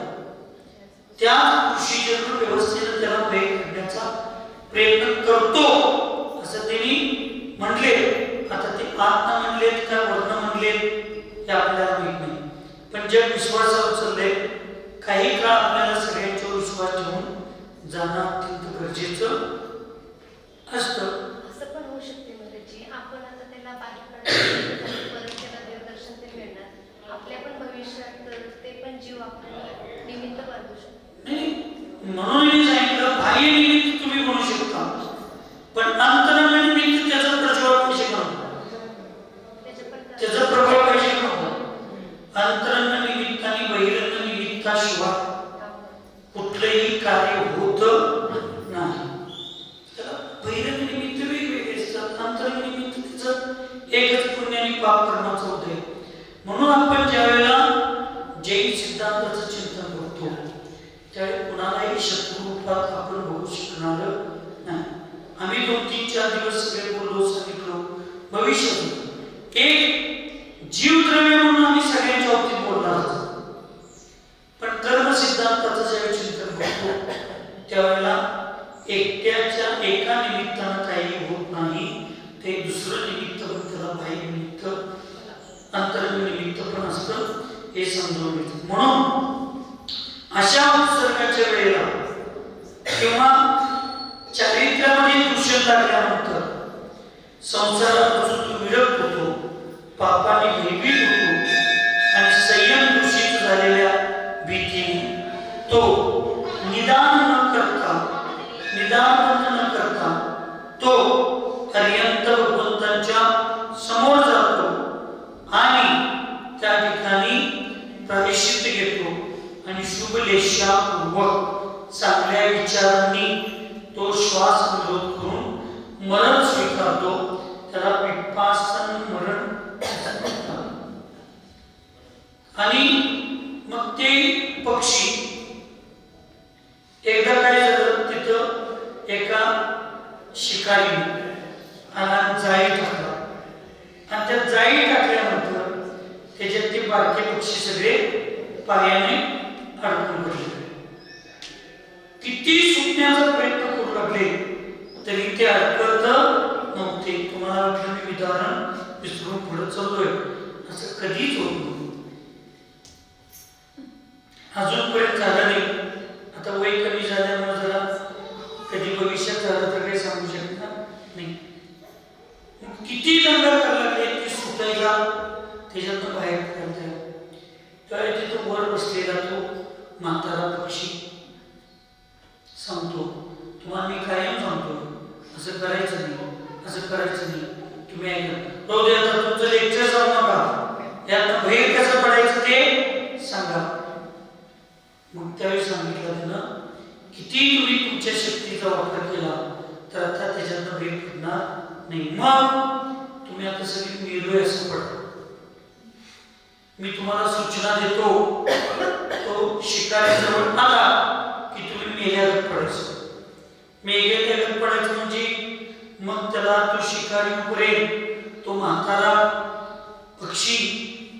त्या प्रोसिजरनं व्यवस्थेनं त्याला प्रयोग करण्याचा प्रयत्न करतो असं त्यांनी म्हणले. आता ते आत्मा म्हणलेत का वर्ण म्हणलेत हे आपल्याला माहित नाही पण जग विश्वासावर चालले. काही काळ आपल्याला सगळ्यांच्यावर विश्वास ठेवून जाणं अत्यंत गरजेचं असतं. असं पण होऊ शकते म्हणजे आपण आता त्याला बाहेर काढतो परत त्याला देवदर्शन ते मिळणार आपल्या पण भविष्यात ते पण जीव आपल्याला निमित्त बांधू शकतो. नाही म्हणून मी सांगितलं बाह्य निमित्त तुम्ही म्हणू शकता पण अंतरंग निमित्त त्याचा प्रज्वल पाहिजे म्हणून त्याचा प्रभाव पाहिजे म्हणून अंतरंग निमित्त आणि बहिरंग निमित्ताशिवाय कुठलंही कार्य होत नाही. त्याला बहिरंग निमित्त वेगवेगळे असतात अंतरंग निमित्त त्याचं एकच पुण्य आणि पाप कर्माचा उदय. म्हणून आपण ज्या वेळेला जैन सिद्धांताचं चिंतन करतो त्यावेळी कुणालाही शत्रुरूपात आपण बघू शकणार नाही. आम्ही 2-3-4 दिवस सगळे बोललो सांगितलो भविष्यात एक जीवद्रव्य म्हणून आम्ही सगळ्यांच्या बाबतीत बोलणार पण कर्म सिद्धांताचं ज्यावेळी चिंतन करतो त्यावेळेला एकट्याच्या एका निमित्तानं काही होत नाही ते दुसरं निमित्त पण त्याला बाह्य निमित्त अंतरंग निमित्त पण असतं हे समजून घेतो. म्हणून अशा उत्सर्गाच्या वेळेला किंवा चारित्र्यामध्ये दूषण लागल्यानंतर संसारापासून तो विरक्त होतो पापाने भयभीत होतो आणि संयम दूषित झालेल्या भीतीने तो निदान न करता तो पर्यंत भगवंतांच्या समोर जातो आणि त्या ठिकाणी प्रायश्चित्त घेतो आणि शुभलेशापूर्वक चांगल्या विचारांनी तो श्वास विरोध करून मरण स्वीकारतो. त्याला विपासन मरण आणि मग ते पक्षी एकदा काय झालं तिथं एका शिकारी आणि जाळी टाकला आणि त्या जाळी टाकल्यानंतर त्याच्यात ते बारके पक्षी सगळे पायाने अडकून पडले. किती सुटण्याचा प्रयत्न करू लागले अडकले तरी ते अडकत नव्हते. तुम्हाला वाटलं मी उदाहरण विसरून पुढे चाललोय, असं कधीच होत नव्हतं. अजूनपर्यंत झालं नाही. आता वय कमी झाल्यामुळे जरा कधी भविष्यात झालं तर काही सांगू शकणार नाही. किती दंगा करायला लागले ते सुटायला, त्याच्यातून बाहेर पडता. त्यावेळी तिथं वर बसलेला तो म्हातारा पक्षी सांगतो, तुम्हाला मी कायम सांगतो असं करायचं नाही, असं करायचं नाही. तुम्ही ऐकलं रोज आता तुमचं लेक्चर जाऊ नका, यात बाहेर कसं पडायचं ते सांगा. मग त्यावेळी सांगितलं त्यानं, किती तुम्ही तुमच्या शक्तीचा वापर केला तर आता त्याच्यातनं बाहेर पडणार नाही. मग तुम्ही आता सगळी मेलोय असं पडतं. मी तुम्हाला सूचना देतो, तो शिकारी जवळ आला की तुम्ही मेल्यागत पडायचं. मेल्यागत पडायचं म्हणजे मग त्याला तो शिकारी करेल, तो म्हातारा पक्षी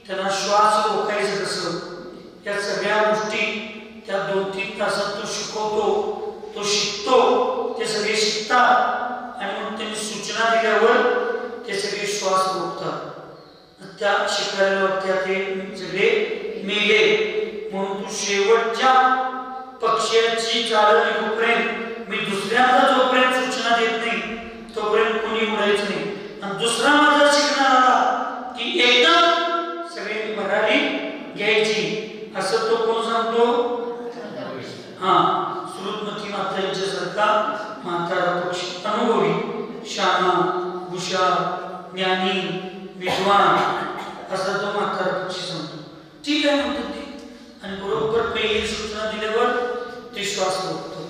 त्याला श्वास रोखायचं कसं, या सगळ्या गोष्टी त्या 2-3 तासात तो शिकवतो, तो शिकतो, ते सगळे शिकतात आणि मग त्यांनी सूचना दिल्यावर ते सगळे श्वास रोखतात. त्या शिकाऱ्याला वाटते ते सगळे मेले म्हणून तू शेवटच्या पक्षाची चाल निघूपर्यंत मी दुसऱ्यांदा जोपर्यंत सूचना देत नाही तोपर्यंत कोणी उडायचं नाही. आणि दुसरा माझा शिकणार आला की एकदम सगळे भरारी घ्यायची, असं तो कोण सांगतो? श्रुतमती माता यांच्यासारखा म्हातारा पक्षी, अनुभवी, शाना, हुशार, ज्ञानी, विद्वान, असा तो म्हातारा पक्षी सांगतो. ठीक आहे म्हणतो ते, आणि बरोबर पहिली सूचना दिल्यावर ते श्वास रोखतो.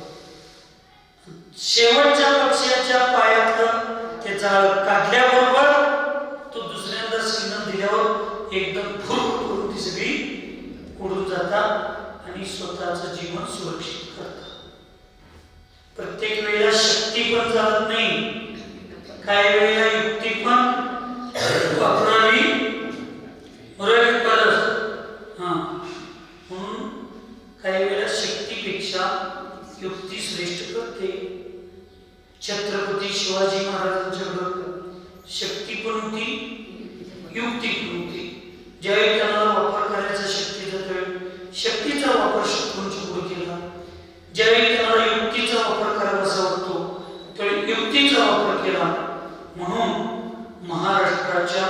शेवटच्या पक्षाच्या पायातलं ते जाळ काढल्याबरोबर तो दुसऱ्यांदा सिग्नल दिल्यावर एकदम फुल करून ती सगळी उडून जातात आणि स्वतःचं जीवन सुरक्षित करतात. प्रत्येक वेळेला शक्ती पण चालत नाही, काही वेळेला युक्ती पण वापरावी म्हणून काही वेळेला शक्तीपेक्षा युक्ती श्रेष्ठ करते. छत्रपती शिवाजी महाराजांच्याकडे शक्ती पण होती, युक्ती पण होती. ज्यावेळी त्यांना वापर करायचा शक्तीचा, त्यावेळी शक्तीचा वापर शत्रूंच्या पुढे केला. ज्यावेळी त्यांना युक्तीचा वापर करावासा वाटतो त्यावेळी युक्तीचा वापर केला. म्हणून महाराष्ट्राच्या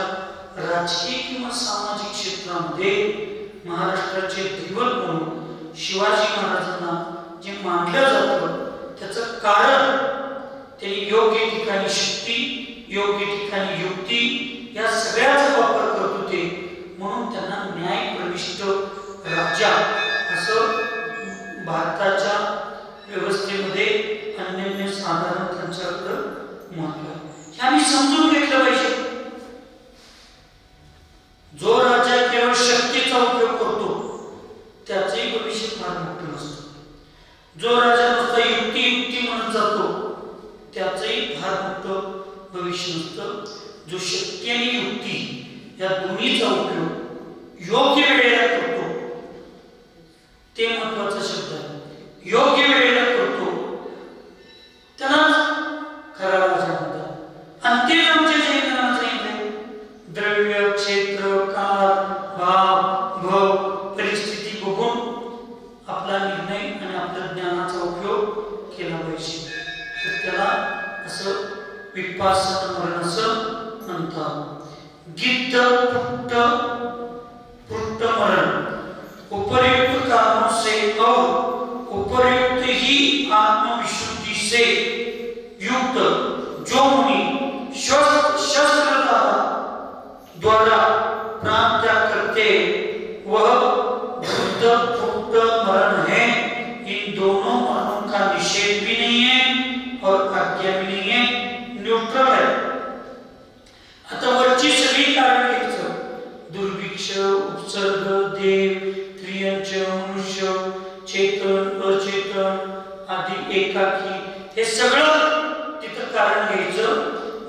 राजकीय किंवा सामाजिक क्षेत्रामध्ये महाराष्ट्राचे दैवत म्हणून शिवाजी महाराजांना जे मानलं जातं त्याचं कारण त्यांनी योग्य ठिकाणी शक्ती, योग्य ठिकाणी युक्ती या सगळ्याचा वापर करत होते. म्हणून त्यांना न्याय प्रविष्ट राजा असं भारताच्या व्यवस्थेमध्ये अनन्य साधारण त्यांच्याकडं म्हटलं. हे आम्ही समजून घेतलं पाहिजे. जो राजा केवळ शक्तीचा उपयोग करतो त्याचंही भविष्य फार मोठं नसतं. जो राजा नुसता युक्ती म्हणत जातो त्याचंही फार मोठं भविष्य नसतं. जो शक्ती आणि युक्ती या दोन्हीचा उपयोग योग्य वेळेला करतो ते महत्वाचा शब्द आहे. योग्य वेळेला करतो त्यालाच खरा राजा म्हणतात. आणि तेच आमच्या जैनांना सांगितलंय, द्रव्य, क्षेत्र, काळ, भाव, भव, परिस्थिती बघून आपला निर्णय आणि आपल्या ज्ञानाचा उपयोग केला पाहिजे. तर त्याला असं विपासन मरण असं म्हणतात. गिद्ध पुट्ट मरण उपर्युक्त कामों से और उपर्युक्त ही आत्मविशुद्धि से युक्त जो मुनि शस्त्र द्वारा प्राण त्याग करते वह बुद्ध पुट्ट मरण है. इन दोनों मरणों का निषेध भी नहीं है और आज्ञा भी नहीं है, न्यूट्रल है. आता वरची सगळी कारण घ्यायचं. दुर्भिक्ष, उपसर्ग, देव, त्रियंच, मनुष्य, चेतन, अचेतन आदी एकाकी, हे सगळं तिथं कारण घ्यायचं.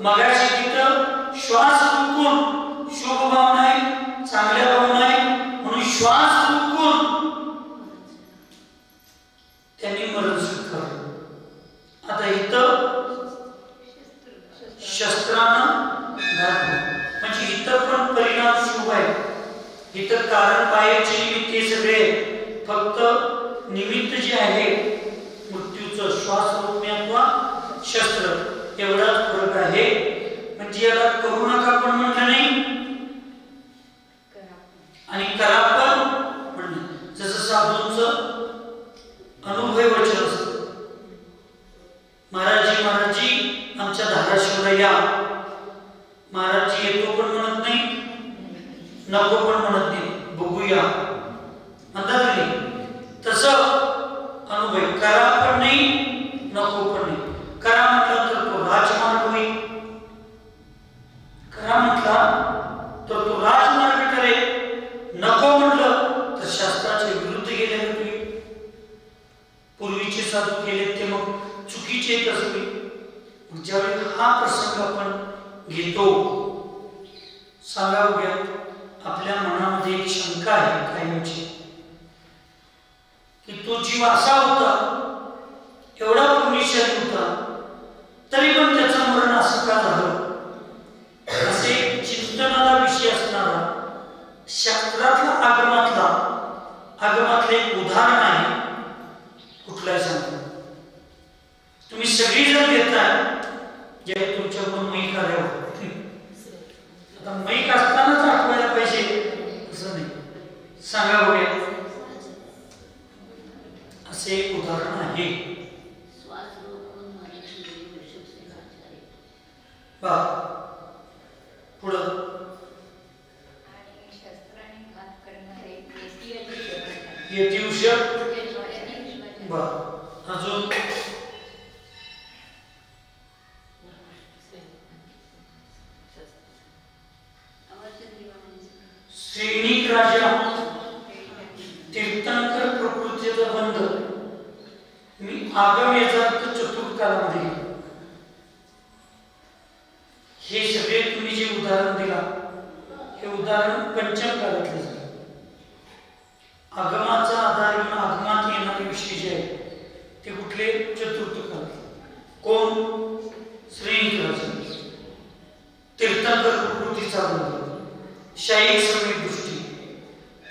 मगाशी तिथं श्वास रोखून शुभ भावना आहे, चांगल्या भावना आहे म्हणून श्वास रोखून त्यांनी मरण स्वीकारलं. आता इथं शस्त्रानं म्हणजे इथं पण परिणाम शुभ आहे. इथं कारण बाहेरचे निमित्त सगळे, फक्त निमित्त जे आहे मृत्यूचं श्वास रोखणे अथवा शस्त्र एवढाच फरक आहे. म्हणजे याला करू नका पण म्हटलं नाही आणि करा पण म्हणलं. जसं साधूंचं अनुभव वचन असतं, महाराजी आमच्या धाराशिवला या. महाराजी येतो पण म्हणत नाही, नको पण म्हणत नाही, बघूया म्हणतात नाही. तसं अनुभव करा पण नाही, नको पण नाही. करा म्हटलं तर तो राजमार्ग होईल, करा म्हटला तर तो राजमार्ग करेल. नको म्हटलं तर शास्त्राच्या विरुद्ध गेले होते. पूर्वीचे साधू केले ते मग चुकीचे असते. ज्यावेळी हा प्रसंग आपण घेतो, सांगावं घ्या आपल्या मनामध्ये एक शंका आहे कायमची की तो जीव असा होता, एवढा पुण्यशाली होता, तरी पण त्याचं मरण असं का झालं, असे चिंतनाला विषय असणारा शास्त्रातला आगमातले एक उदाहरण आहे. कुठलाही सांगतो तुम्ही सगळी जण घेताय जे तुमच्याकडून मैक आल्यावर. आता मैक असतानाच आठवायला पाहिजे असं नाही, सांगा बघूया. असे एक उदाहरण आहे. पुढं अजून श्रेणिक राजा तीर्थंकर प्रकृतीचा बंध. मी आगम याचा अर्थ चतुर्थ कालामध्ये. हे सगळे तुम्ही जे उदाहरण दिला हे उदाहरण पंचम काळातले झाले. आगमाचा आधार घेऊन आगमात येणारे विषय जे आहेत ते कुठले, चतुर्थ काळात. कोण? श्रेणिक राजा, तीर्थंकर प्रकृतीचा बंध, शाही श्रमिक दृष्टी.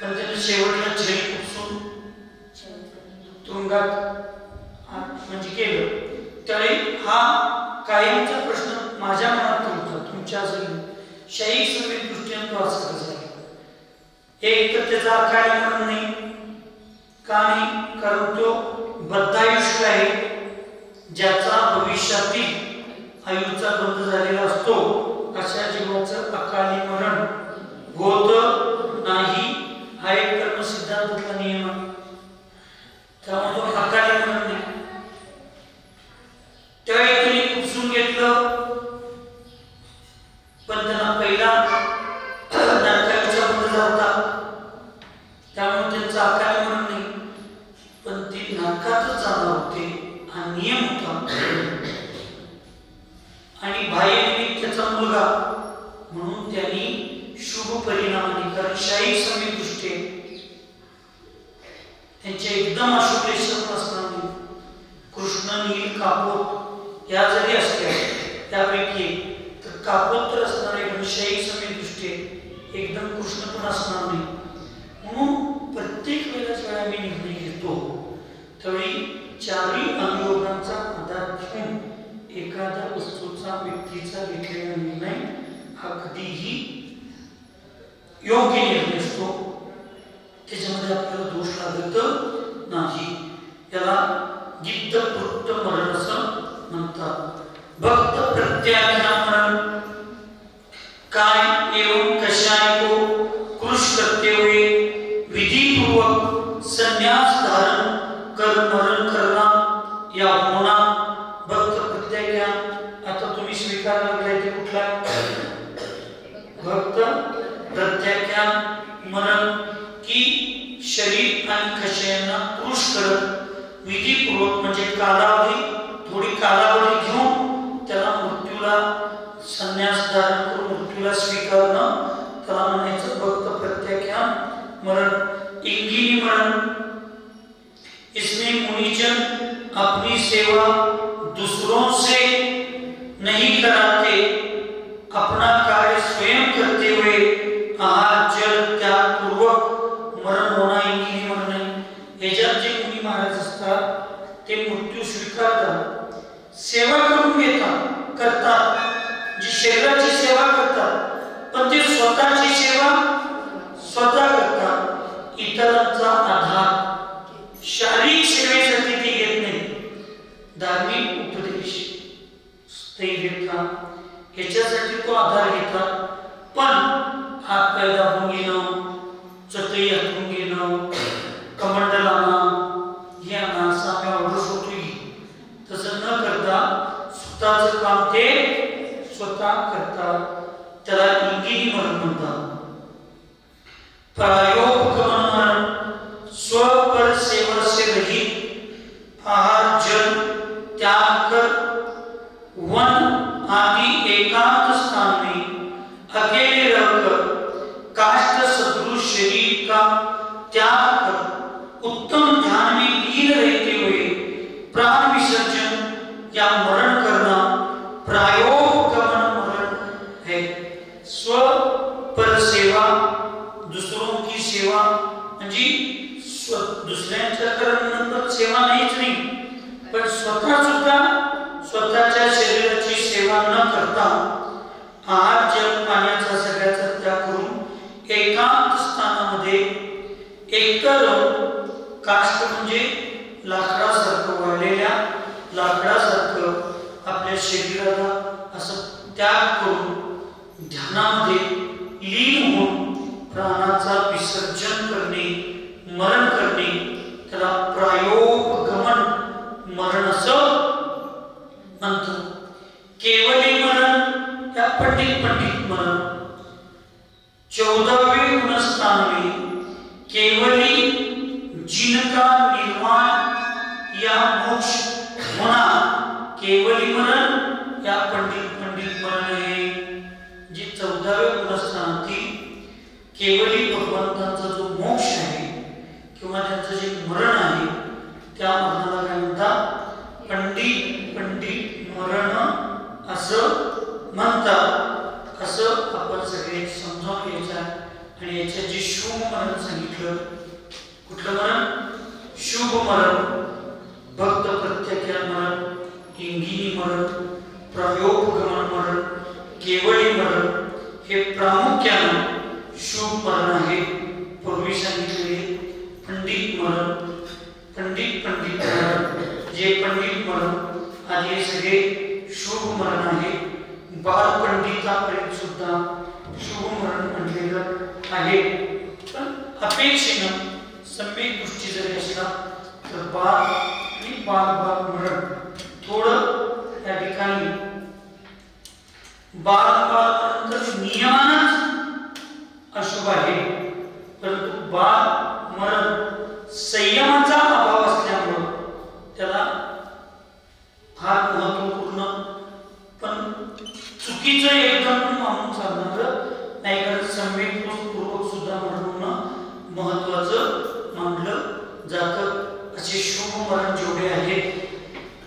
पण त्याने शेवटला झेल उपसून तुरुंगात म्हणजे केलं. त्यावेळी हा कायमचा प्रश्न माझ्या मनात होता, तुमच्या असेल शाही श्रमिक दृष्टीने तो असं कसं आहे. एक तर त्याचा काय मरण नाही का नाही, कारण तो बद्धायुष्य आहे, ज्याचा भविष्यातील आयुचा बंद झालेला असतो. अशा जीवाचं अकाली मरण होत नाही हा एक कर्म सिद्धांतातला नियम आहे. त्यामुळे तो अकाली मरण नाही. त्यावेळी त्यांनी उपसून घेतलं, पण त्यांना पहिला नरकाचा बंद झाला होता, त्यामुळे त्यांचं अकाली मरण नाही. पण ते नरकातच जाणार होते हा नियम होता. आणि बाह्य निमित्त त्याचा मुलगा म्हणून त्यांनी शुभ परिणामाने, कारण शाही समीप दृष्टी त्यांच्या एकदम अशुभ रेषा असणार नाही. कृष्ण नील कापोत या जरी असल्या त्यापैकी तर कापोत तर असणार आहे, शाही समीप दृष्टी एकदम कृष्ण पण असणार नाही. म्हणून प्रत्येक वेळेला मी निर्णय घेतो त्यावेळी चारही अनुयोगांचा आधार घेऊन एखाद्या वस्तूचा, व्यक्तीचा घेतलेला निर्णय हा कधीही योग्य निर्णय असतो. त्याच्यामध्ये आपल्याला दोष लागत नाही. याला गिद्धकृत मरण असं म्हणतात. भक्त प्रत्याख्यान मरण काय एवं कशाय को कृष करते हुए विधिपूर्वक संन्यास धारण कर मरण करना या होना. भक्त प्रत्याख्यान आता तुम्ही स्वीकार लागलाय ते कुठला? भक्त प्रत्याख्यान मरण की शरीर आणि खशयांना कृष करत विधिपूर्वक म्हणजे कालावधी, थोडी कालावधी घेऊन त्याला मृत्यूला संन्यास धारण करून मृत्यूला स्वीकारणं त्याला म्हणायचं भक्त प्रत्याख्यान मरण. इंगिनी मरण, इसमें मुनिजन अपनी सेवा दूसरों सेवा करून घेतात करतात, जी शरीराची सेवा करतात, पण ते स्वतःची सेवा स्वतः करतात. इतरांचा आधार शारीरिक सेवेसाठी ते घेत नाही. धार्मिक उपदेश, स्थैर्य ह्याच्यासाठी तो आधार घेतात. पण हात पाय दाबून घेणं, चटई हातून घेणं, कमंडल आणा, हे आणा, साम्या ऑर्डर होती, तसं न करता स्वतःचं काम ते स्वतः करतात. त्याला इंगिनी मरण म्हणतात. प्रायोगमन मरण, स्वपर सेवा से रहित, आहार जल त्याग कर वन आदि एकांत स्थान में अकेले रहकर काष्ठ सदृश शरीर का त्याग कर उत्तम ध्यान में लीन रहते हुए प्राण विसर्जन या मरण करना प्रायोगमन मरण है. स्व पर सेवा, दुसरों की सेवा म्हणजे दुसऱ्यांच्या करण्यानंतर सेवा नाहीच नाही, पण स्वतः सुद्धा स्वतःच्या शरीराची सेवा न करता आहार जल पाण्याचा सगळ्याचा त्याग करून एकांत स्थानामध्ये एकतर काष्ट म्हणजे लाकडासारखं वाळलेल्या लाकडासारखं आपल्या शरीराला असं त्याग करून ध्यानामध्ये लीन होऊन प्राणाचा विसर्जन करणे, मरण करणे, त्याला प्रायोगमन मरण असं म्हणतात. केवली मरण या पंडित मरण 14वें गुणस्थान में केवली जिनका निर्वाण या मोक्ष होना, केवली मरण या पंडित मरण है. जी 14व्या गुणस्थानातील केवली भगवंतांचा जो मोक्ष आहे किंवा त्यांचं जे मरण आहे त्या मरणाला काय म्हणतात? पंडित मरण असं म्हणतात. असं आपण सगळे समजावून घ्यायचं. आणि याच्यात जे शुभ मरण सांगितलं, कुठलं मरण? शुभ मरण, भक्त प्रत्याख्यान मरण, इंगिनी मरण, प्रयोगमन मरण, केवली मरण हे प्रामुख्यानं शुभ मरण आहे. पूर्वी सांगितलेले पंडित मरण, पंडित मरण, जे पंडित मरण आधी सगळे शुभ मरण आहे. बाल पंडितापर्यंत सुद्धा शुभ मरण म्हटलेलं आहे. पण अपेक्षेनं सम्यक दृष्टी जरी असला तर बाल मरण थोडं त्या ठिकाणी बाल नियमानच अशुभ आहे. परंतु बाल मरण संयमाचा अभाव असल्यामुळं त्याला फार महत्वपूर्ण पण चुकीचं एकदम मानून चालणार नाही. कारण संवेदपूर्वक सुद्धा म्हणून महत्वाचं मानलं जातं. असे शुभ मरण जेवढे आहेत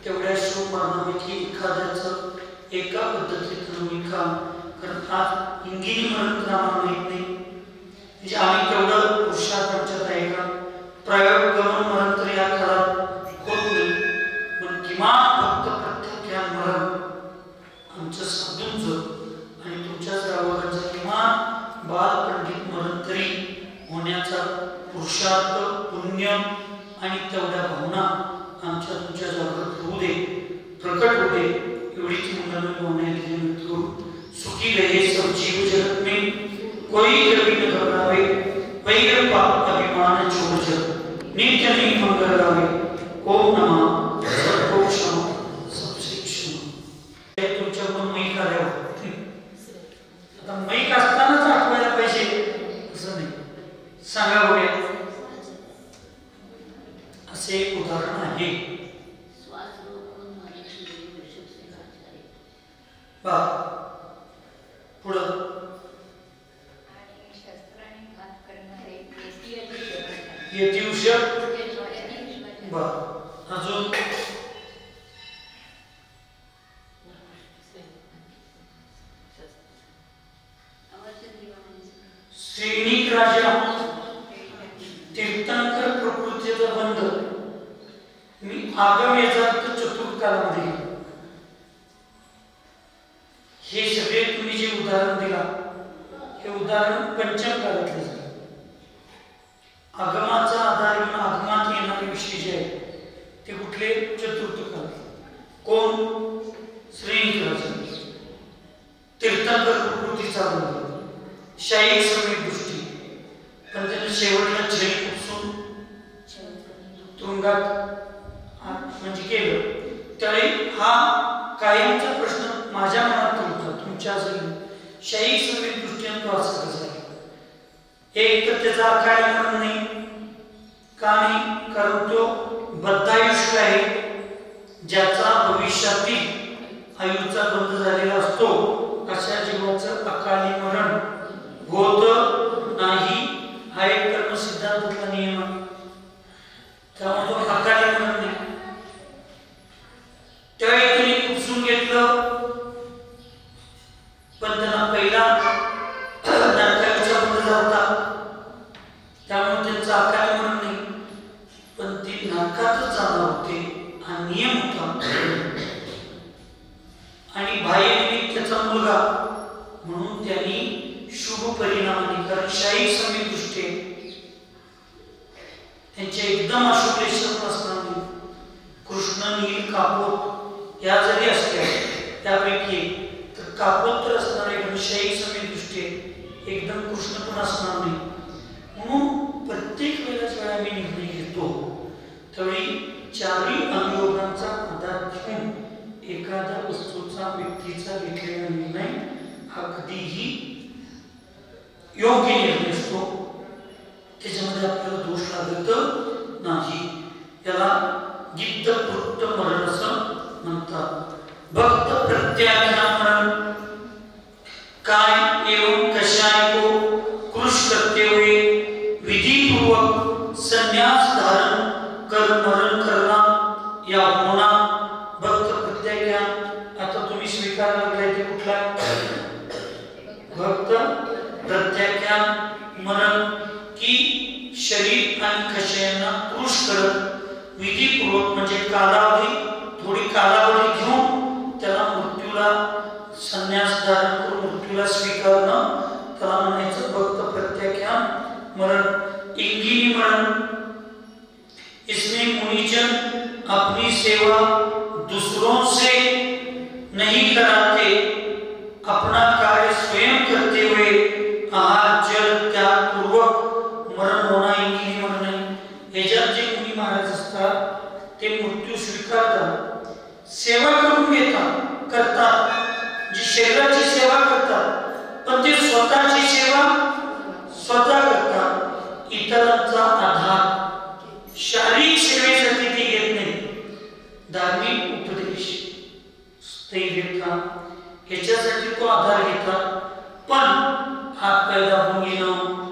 तेवढ्या शुभ मरणापैकी एखाद्याचं एका पद्धतीतून निकाल. कारण आज इंगिनी मरण तर आम्हाला माहित नाही, म्हणजे आम्ही तेवढं पुरुषार्थ आमच्यात आहे का? प्रयोगमन मरण तर या काळात होत नाही, पण किमान फक्त प्रत्याख्यान मरण आमचं साधूंचं आणि तुमच्याच गावाचं किमान बाल पंडित मरण तरी होण्याचा पुरुषार्थ, पुण्य आणि तेवढ्या भावना आमच्या तुमच्या जागृत होऊ दे, प्रकट होऊ दे. एवढीच मंगलमय भावना करू. सुखी रहे सब जीव जगत में, कोई कभी न घबरावे, वैर पाप अभिमान छोड़ जग, नित्य नहीं मंगल गावे. ओम नमः सर्वो क्षमा सबसे क्षमा. तुमच्याकडून मैक आल्यावर आता मैक असतानाच आठवायला पाहिजे असं नाही. सांगा बघूया. असे उदाहरण आहे. पुढं अजून श्रेणिक राजा तीर्थंकर प्रकृतीचा बंध. मी आगम याचा अर्थ चतुर्थ कालामध्ये उदाहरण दिला, हे उदाहरण पंचम काळातलं झालं. आगमाचा आधार घेऊन आगमात येणारे विषय जे आहेत ते कुठले? चतुर्थ काळात. कोण? श्रीनिवास तीर्थंकर प्रकृतीचा बंध, शाही समीप दृष्टी, पण त्याने शेवटला झेल उपसून तुरुंगात म्हणजे केलं. त्यावेळी हा कायमचा प्रश्न माझ्या मनात होता, तुमच्या असेल शाही समीप दृष्टीने तो असं कसा आहे? एक तर त्याचा अकाळ मरण नाही. का नाही? कारण तो बद्धायुष्य आहे, ज्याचा भविष्यातील आयुचा बंद झालेला असतो. अशा जीवाचं अकाली मरण होत नाही, हा एक कर्म सिद्धांतातला नियम आहे. त्यामुळे तो अकाली मरण नाही. त्यावेळी त्यांनी उपसून घेतलं, पण त्यांना पहिला नरकाचा बंद झाला, त्यामुळे त्यांचं अकाली मरण नाही, पण ते नरकातच जाणार होते, हा नियम होता. आणि बाह्य निमित्त त्याचा मुलगा म्हणून त्यांनी शुभ परिणामाने, कारण शाही समीप दृष्टी त्यांच्या एकदम अशुभ लेशन असणार नाही. कृष्ण, नील, कापोत या जरी असल्या त्यापैकी तर कापोत तर असणार आहे, शाही समीप दृष्टी एकदम कृष्ण पण असणार नाही. म्हणून प्रत्येक वेळेला मी निर्णय घेतो त्यावेळी चारही अनुयोगांचा आधार घेऊन एखाद्या वस्तूचा, व्यक्तीचा घेतलेला निर्णय हा कधीही योग्य निर्णय असतो, त्याच्यामध्ये आपल्याला दोष लागत नाही. याला गिद्धकृत मरण असं म्हणतात. भक्त प्रत्याख्यान मरण काय एवं कशाय को कृष करते हुए विधिपूर्वक संन्यास धारण कर मरण करना या होना. भक्त प्रत्याख्यान आता तुम्ही स्वीकार लागलाय ते कुठला? भक्त प्रत्याख्यान मरण की शरीर आणि कषायांना कृष करत विधिपूर्वक म्हणजे कालावधी, थोडी कालावधी घेऊन त्याला मृत्यूला संन्यास धारण करून मृत्यूला स्वीकारणं, त्याला म्हणायचं भक्त प्रत्याख्यान मरण. इंगिनी मरण, इसमें मुनिजन अपनी सेवा दूसरों से नहीं कराते, अपना कार्य स्वयं करते हुए आहार जल त्याग पूर्वक मरण होना इंगिनी मरण आहे. ह्याच्यात जे मुनी महाराज असतात ते मृत्यू स्वीकारतात, सेवा करून घेतात, करतात, जी शरीराची सेवा करतात, पण ते स्वतःची सेवा स्वतः करतात. इतरांचा आधार शारीरिक सेवेसाठी ते घेत नाही. धार्मिक उपदेश, स्थैर्य ह्याच्यासाठी तो आधार घेतात, पण हात पाय दाबून घेणं,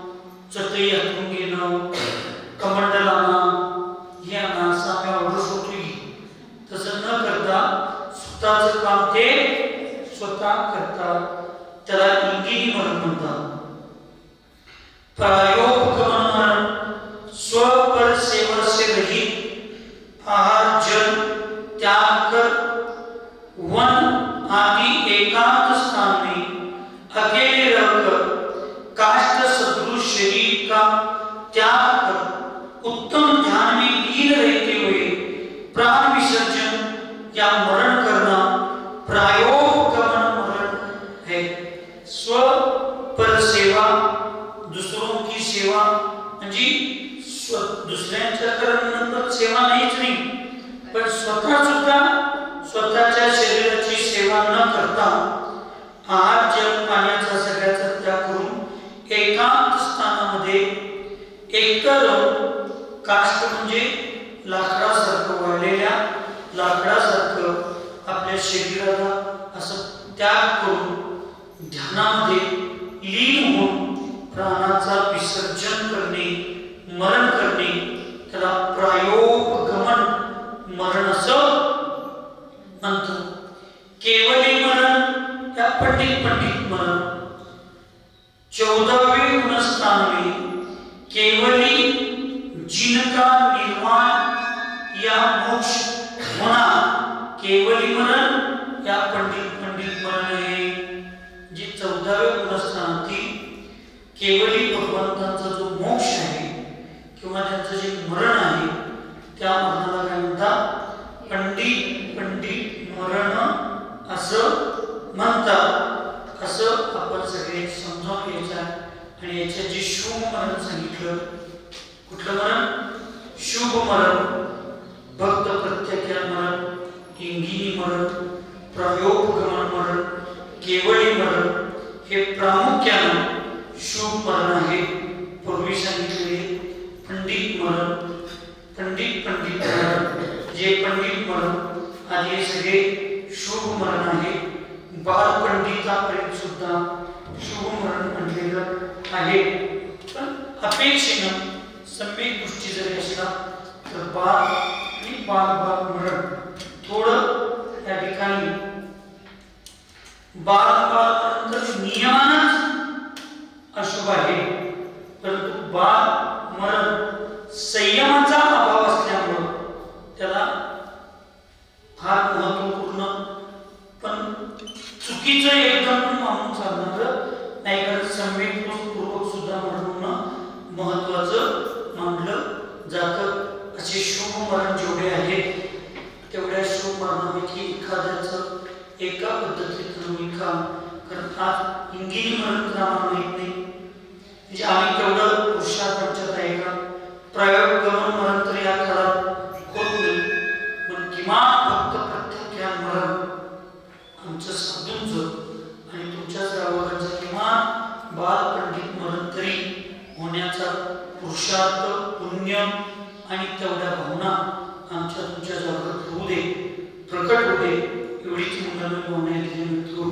चटई हातून घेणं, कमंडल आणा, हे आणा, साम्या ऑर्डर होती, तसं न करता स्वतःचं काम ते स्वतः करतात. त्याला इंगिनी मरण म्हणतात. प्रायोपगमन मरण, स्वपर सेवा से रहित, आहार जल त्याग कर वन आदि एकांत स्थान में अकेले रहकर काष्ठ सदृश शरीर का त्याग कर उत्तम ध्यान में लीन रहते हुए प्राण विसर्जन या मरण करना प्रायोपगमन मरण है. स्व पर सेवा, दूसरों की सेवा म्हणजे दुसऱ्यांच्या करण्यानंतर सेवा नाहीच नाही, पण स्वतः सुद्धा स्वतःच्या शरीराची सेवा न करता आहार जल पाण्याचा सगळ्याचा त्याग करून एकांत स्थानामध्ये एकतर काष्ठ म्हणजे लाकडासारखं, वाळलेल्या लाकडासारखं आपल्या शरीराला असं त्याग करून ध्यानामध्ये लीन होऊन प्राणाचा विसर्जन करणे, मरण करणे, त्याला प्रायोपगमन मरण असं म्हणतात. केवली मरण या पंडित मरण 14वें गुणस्थान में केवली जिनका निर्वाण या मोक्ष होना, केवली मरण या पंडित मरण है. जी 14 भगवंतांचा जो मोक्ष आहे किंवा त्यांचं जे मरण आहे त्या मरणाला काय म्हणतात? पंडित मरण असं म्हणतात. असं आपण सगळे समजावून घ्यायचं. आणि याच्यात जे शुभ मरण सांगितलं, कुठलं मरण? शुभ मरण, भक्त प्रत्याख्यान मरण, इंगिनी मरण, प्रयोगगमन मरण, केवळी मरण, हे प्रामुख्यानं शुभ मरण आहे. पूर्वी सांगितलेले पंडित मरण, पंडित मरण, जे पंडित मरण आधी सगळे शुभ मरण आहे. बाल पंडितापर्यंत सुद्धा शुभ मरण म्हटलेलं आहे. पण अपेक्षेनं सम्यक दृष्टी जरी असला तर बाल आणि बाल मरण थोडं या ठिकाणी बाल नियमानच अशुभ आहे. परंतु बाल मरण संयमाचा अभाव असल्यामुळं त्याला फार महत्वपूर्ण पण चुकीचं एकदम मानून चालणार नाही. कारण संवेदपूर्वक सुद्धा म्हणून महत्वाचं मानलं जातं. असे शुभ मरण जेवढे आहेत तेवढ्या शुभ मरणापैकी एखाद्याचं एका पद्धतीतून निकाल. कारण आज इंगिनी मरण तर आम्हाला माहित नाही, म्हणजे आम्ही तेवढं पुरुषार्थांच्यात आहे का? प्रयोगगमन मरण तर या काळात होत नाही. पण किमान फक्त प्रत्याख्यान मरण आमचं साधूंचं आणि तुमच्या सर्वांचं किमान बाल पंडित मरण तरी होण्याचा पुरुषार्थ, पुण्य आणि तेवढ्या भावना आमच्या तुमच्या जागृत होऊ दे, प्रकट होऊ दे. एवढीच मंगलमय भावना करू.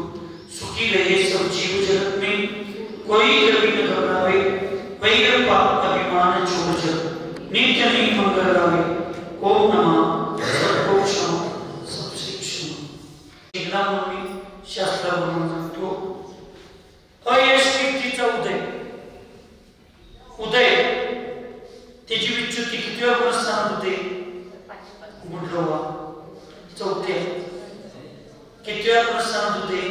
सुखी रहे सब जीव जगत में, कोई कभी न घबरावे, वैर पाप अभिमान छोड़ जग, नित्य नहीं मंगल गावे. ओम नमः सर्वो क्षमा सबसे क्षमा. एकदा म्हणून शास्त्रावरून सांगतो, अयशक्तीचा उदय त्याची विच्युती कितव्या पुरस्थानात होते? गुंडवा. चौथ्या. कितव्या पुरस्थानात होते?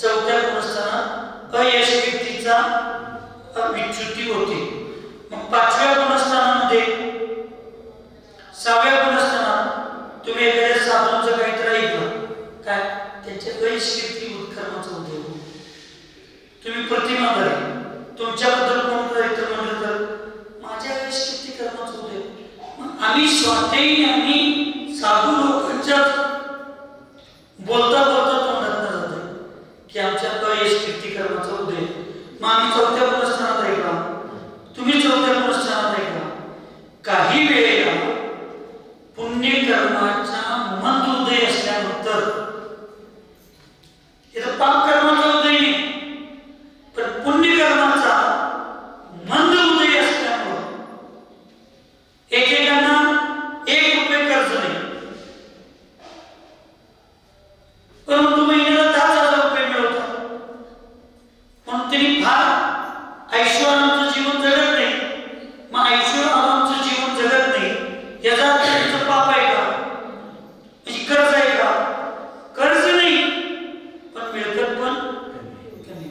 चौथ्या पुरस्थानात अयशक्तीचा विच्युती होते. मग पाचव्या पुरस्थानामध्ये, सहाव्या पुरस्थानात तुम्ही एखाद्या साधूंचं काहीतरी ऐकलं काय? त्याच्या अयशक्ती उत्कर्माचा उदय होतो. तुम्ही प्रतिमा करा, तुमच्याबद्दल कोण काहीतरी म्हणलं तर माझ्या अयशक्ती कर्माचा उदय. मग आम्ही स्वाध्यायी आम्ही साधू लोकांच्या बोलता बोलता तोंडात जातं की आमच्या अयशक्ती कर्माचा उदय. मग आम्ही चौथ्या पुरस्थानात ऐकला, तुम्ही चौथ्या पुरस्थानात ऐकला. काही वेळेला पुण्यकर्माचा मंद उदय असल्यानंतर इथं पाप कर्माचा उदय नाही, पण पुण्यकर्माचा मंद उदय असल्यामुळे एकेकांना 1 रुपये कर्ज नाही, परंतु महिन्याला 10,000 रुपये मिळवतात. म्हणून त्यांनी फार ऐश्वर्याचं जीवन जगत नाही. मग ऐश्वर्याचं जीवन जगत नाही याचा त्यांचं पाप आहे का? म्हणजे कर्ज आहे का? कर्ज नाही, पण मिळकत पण कमी.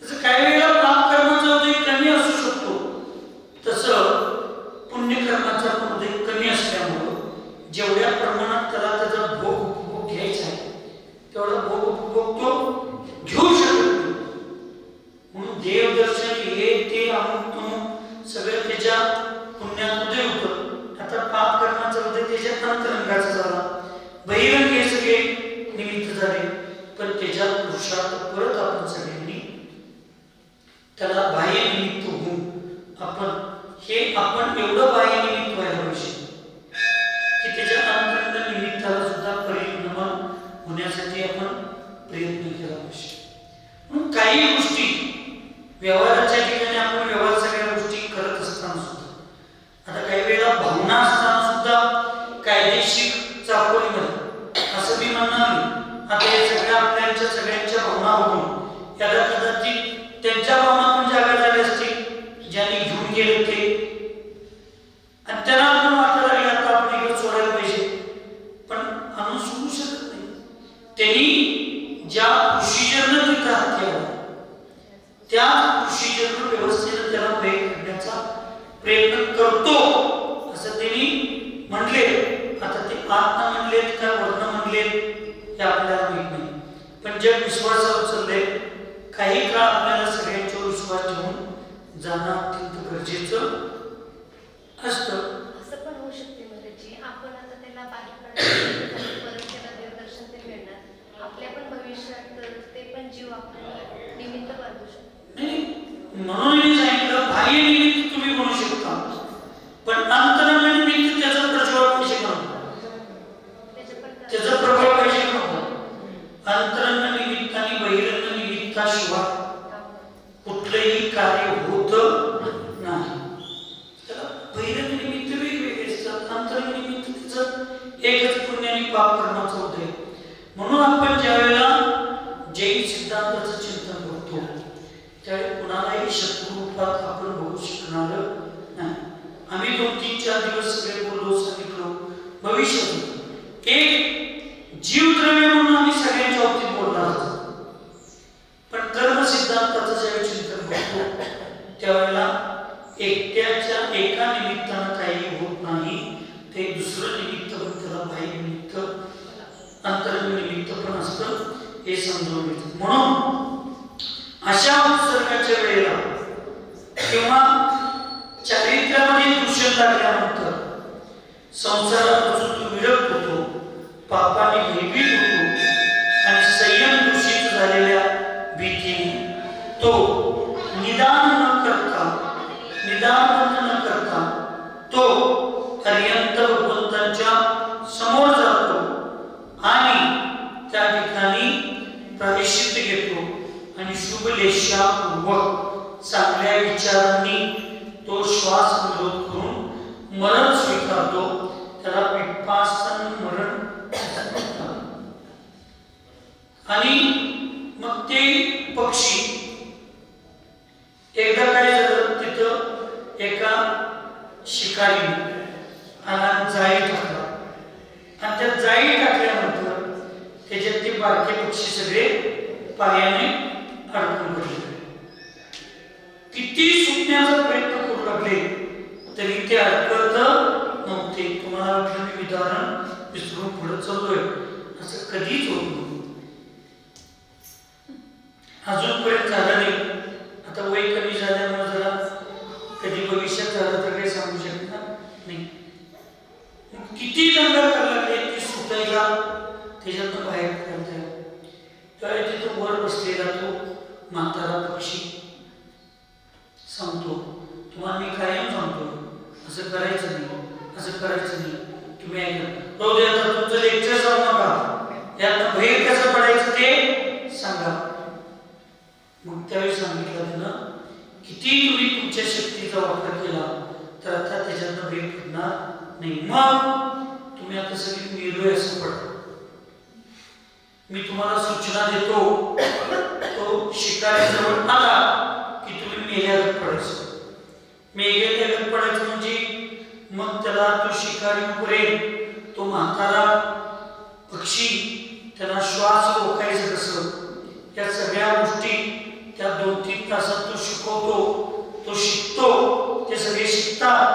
तसं काही वेळेला पाप कर्माचा उदय कमी असू शकतो, तसं पुण्यकर्माचा पण उदय कमी असल्यामुळं जेवढ्या प्रमाणात त्याला त्याचा भोग घ्यायचा आहे तेवढा भोग तो घेऊ शकत नाही. म्हणून देवदर्शन हे ते अमुक सगळं त्याच्या पुण्यात उदय होतं. आता पाप कर्माचा उदय त्याच्या अंतरंगाचा झाला, बहिरंग हे सगळे निमित्त झाले. पण त्याच्या पुरुषार्थ परत आपण सगळ्यांनी त्याला बाह्य निमित्त होऊन आपण एवढं बाह्य निमित्त व्हायला पाहिजे की त्याच्या अंतरंग निमित्ताला सुद्धा परिणाम होण्यासाठी आपण प्रयत्न केला पाहिजे. म्हणून काही गोष्टी व्यवहाराच्या ठिकाणी आपण व्यवहार सगळ्या गोष्टी करत असताना सुद्धा, आता काही वेळेला भावना असताना सुद्धा कायदेशीर चाकोरीमध्ये असं मी म्हणणार नाही. आता हे सगळ्या आपल्याच्या सगळ्यांच्या भावना बघून याला कदाचित त्यांच्या भावना पण जागा झाल्या असतील ज्यांनी घेऊन गेले ते, आणि त्यांना पण वाटायला लागले आता आपण इकडे सोडायला पाहिजे, पण आणून सोडू शकत नाही. त्यांनी ज्या प्रोसिजरनं तिथं हात केला त्या प्रोसिजरनं व्यवस्थेनं त्याला भय करण्याचा प्रयत्न करतो असं त्यांनी म्हणले. आता ते आत्मा म्हणलेत का वर्ण म्हणलेत हे आपल्याला माहित नाही, पण जग विश्वासावर चाललंय. काही काळ आपल्याला सगळ्यांच्यावर विश्वास ठेवून जाणं अत्यंत गरजेचं असतं. असं पण होऊ शकते महाराजजी, आपण आता त्याला बाहेर काढण्यासाठी परत त्याला देवदर्शन ते मिळणार, आपल्या पण भविष्यात ते पण जीव आपल्याला निमित्त बांधू शकतो. नाही, म्हणून मी सांगितलं बाह्य निमित्त तुम्ही म्हणू शकता, पण अंतरंग निमित्त त्याचा प्रज्वळ पाहिजे नको, त्याचा प्रभाव पाहिजे नको. अंतरंग निमित्त आणि बहिरंग निमित्ताशिवाय कुठलंही कार्य होत नाही. त्याला बहिरंग निमित्त वेगवेगळे असतात, अंतरंग निमित्त त्याचं एकच पुण्य आणि पाप कर्माचं होतंय. म्हणून आपण ज्यावेळेला जैन सिद्धांताचं चिंतन करतो त्यावेळी कुणालाही शत्रुरूपात आपण बघू शकणार नाही. आम्ही 2-3-4 दिवस सगळे बोललो, सांगितलो भविष्यात एक जीवद्रव्य म्हणून आम्ही सगळ्यांच्या बाबतीत बोलणार आहोत. पण कर्म सिद्धांताचं ज्यावेळी चिंतन करतो त्यावेळेला एकट्याच्या एका निमित्तानं काही होत नाही, ते दुसरं निमित्त पण त्याला बाह्य निमित्त अंतरंग निमित्त पण असतं हे समजून घेतो. म्हणून अशा उत्सर्गाच्या वेळेला किंवा चारित्र्यामध्ये दूषण लागल्यानंतर संसारापासून तो विरक्त होतो, पापाने भयभीत होतो आणि संयम दूषित झालेल्या भीतीने तो निदान न करता तो पर्यंत भगवंतांच्या समोर जातो आणि त्या ठिकाणी प्रायश्चित्त घेतो आणि शुभलेशापूर्वक चांगल्या विचारांनी तो श्वास विरोध करून मरण स्वीकारतो. त्याला विपासन मरण. आणि मग ते पक्षी एकदा काय झालं, तिथं एका शिकारी आणि जाळी टाकला आणि त्या जाळी टाकल्यानंतर त्याच्यात ते बारके पक्षी सगळे पायाने अडकून पडले. किती सुटण्याचा प्रयत्न करू लागले तरी ते अडकत नव्हते. तुम्हाला वाटलं मी उदाहरण विसरून पुढे चाललोय, असं कधीच होत नाही. अजूनपर्यंत झालं नाही. आता वय कमी झाल्यामुळे जरा कधी भविष्यात झालं तर काही सांगू शकणार नाही. किती दंगा करायला लागले ते सुटायला, त्याच्यातून बाहेर पडता. त्यावेळी तिथं वर बसलेला तो म्हातारा पक्षी सांगतो, तुम्हाला मी कायम सांगतो असं करायचं नाही, असं करायचं नाही. तुम्ही ऐका, आता तुमचं लेक्चर जाऊ नका, यात बाहेर कसं पडायचं ते सांगा. मग त्यावेळी सांगितलं त्यानं, किती तुम्ही तुमच्या शक्तीचा वापर केला तर आता त्याच्यातनं बाहेर पडणार नाही. मग तुम्ही आता सगळी मेलोय असं पडतो. मी तुम्हाला सूचना देतो, तो शिकारी जवळ आला की तुम्ही मेल्यागत पडायचं. मेल्यागत पडायचं म्हणजे मग त्याला तो शिकारी करेल, तो म्हातारा पक्षी त्याला श्वास रोखायचं कसं, या सगळ्या गोष्टी त्या 2-3 तासात तो शिकवतो, तो शिकतो, ते सगळे शिकतात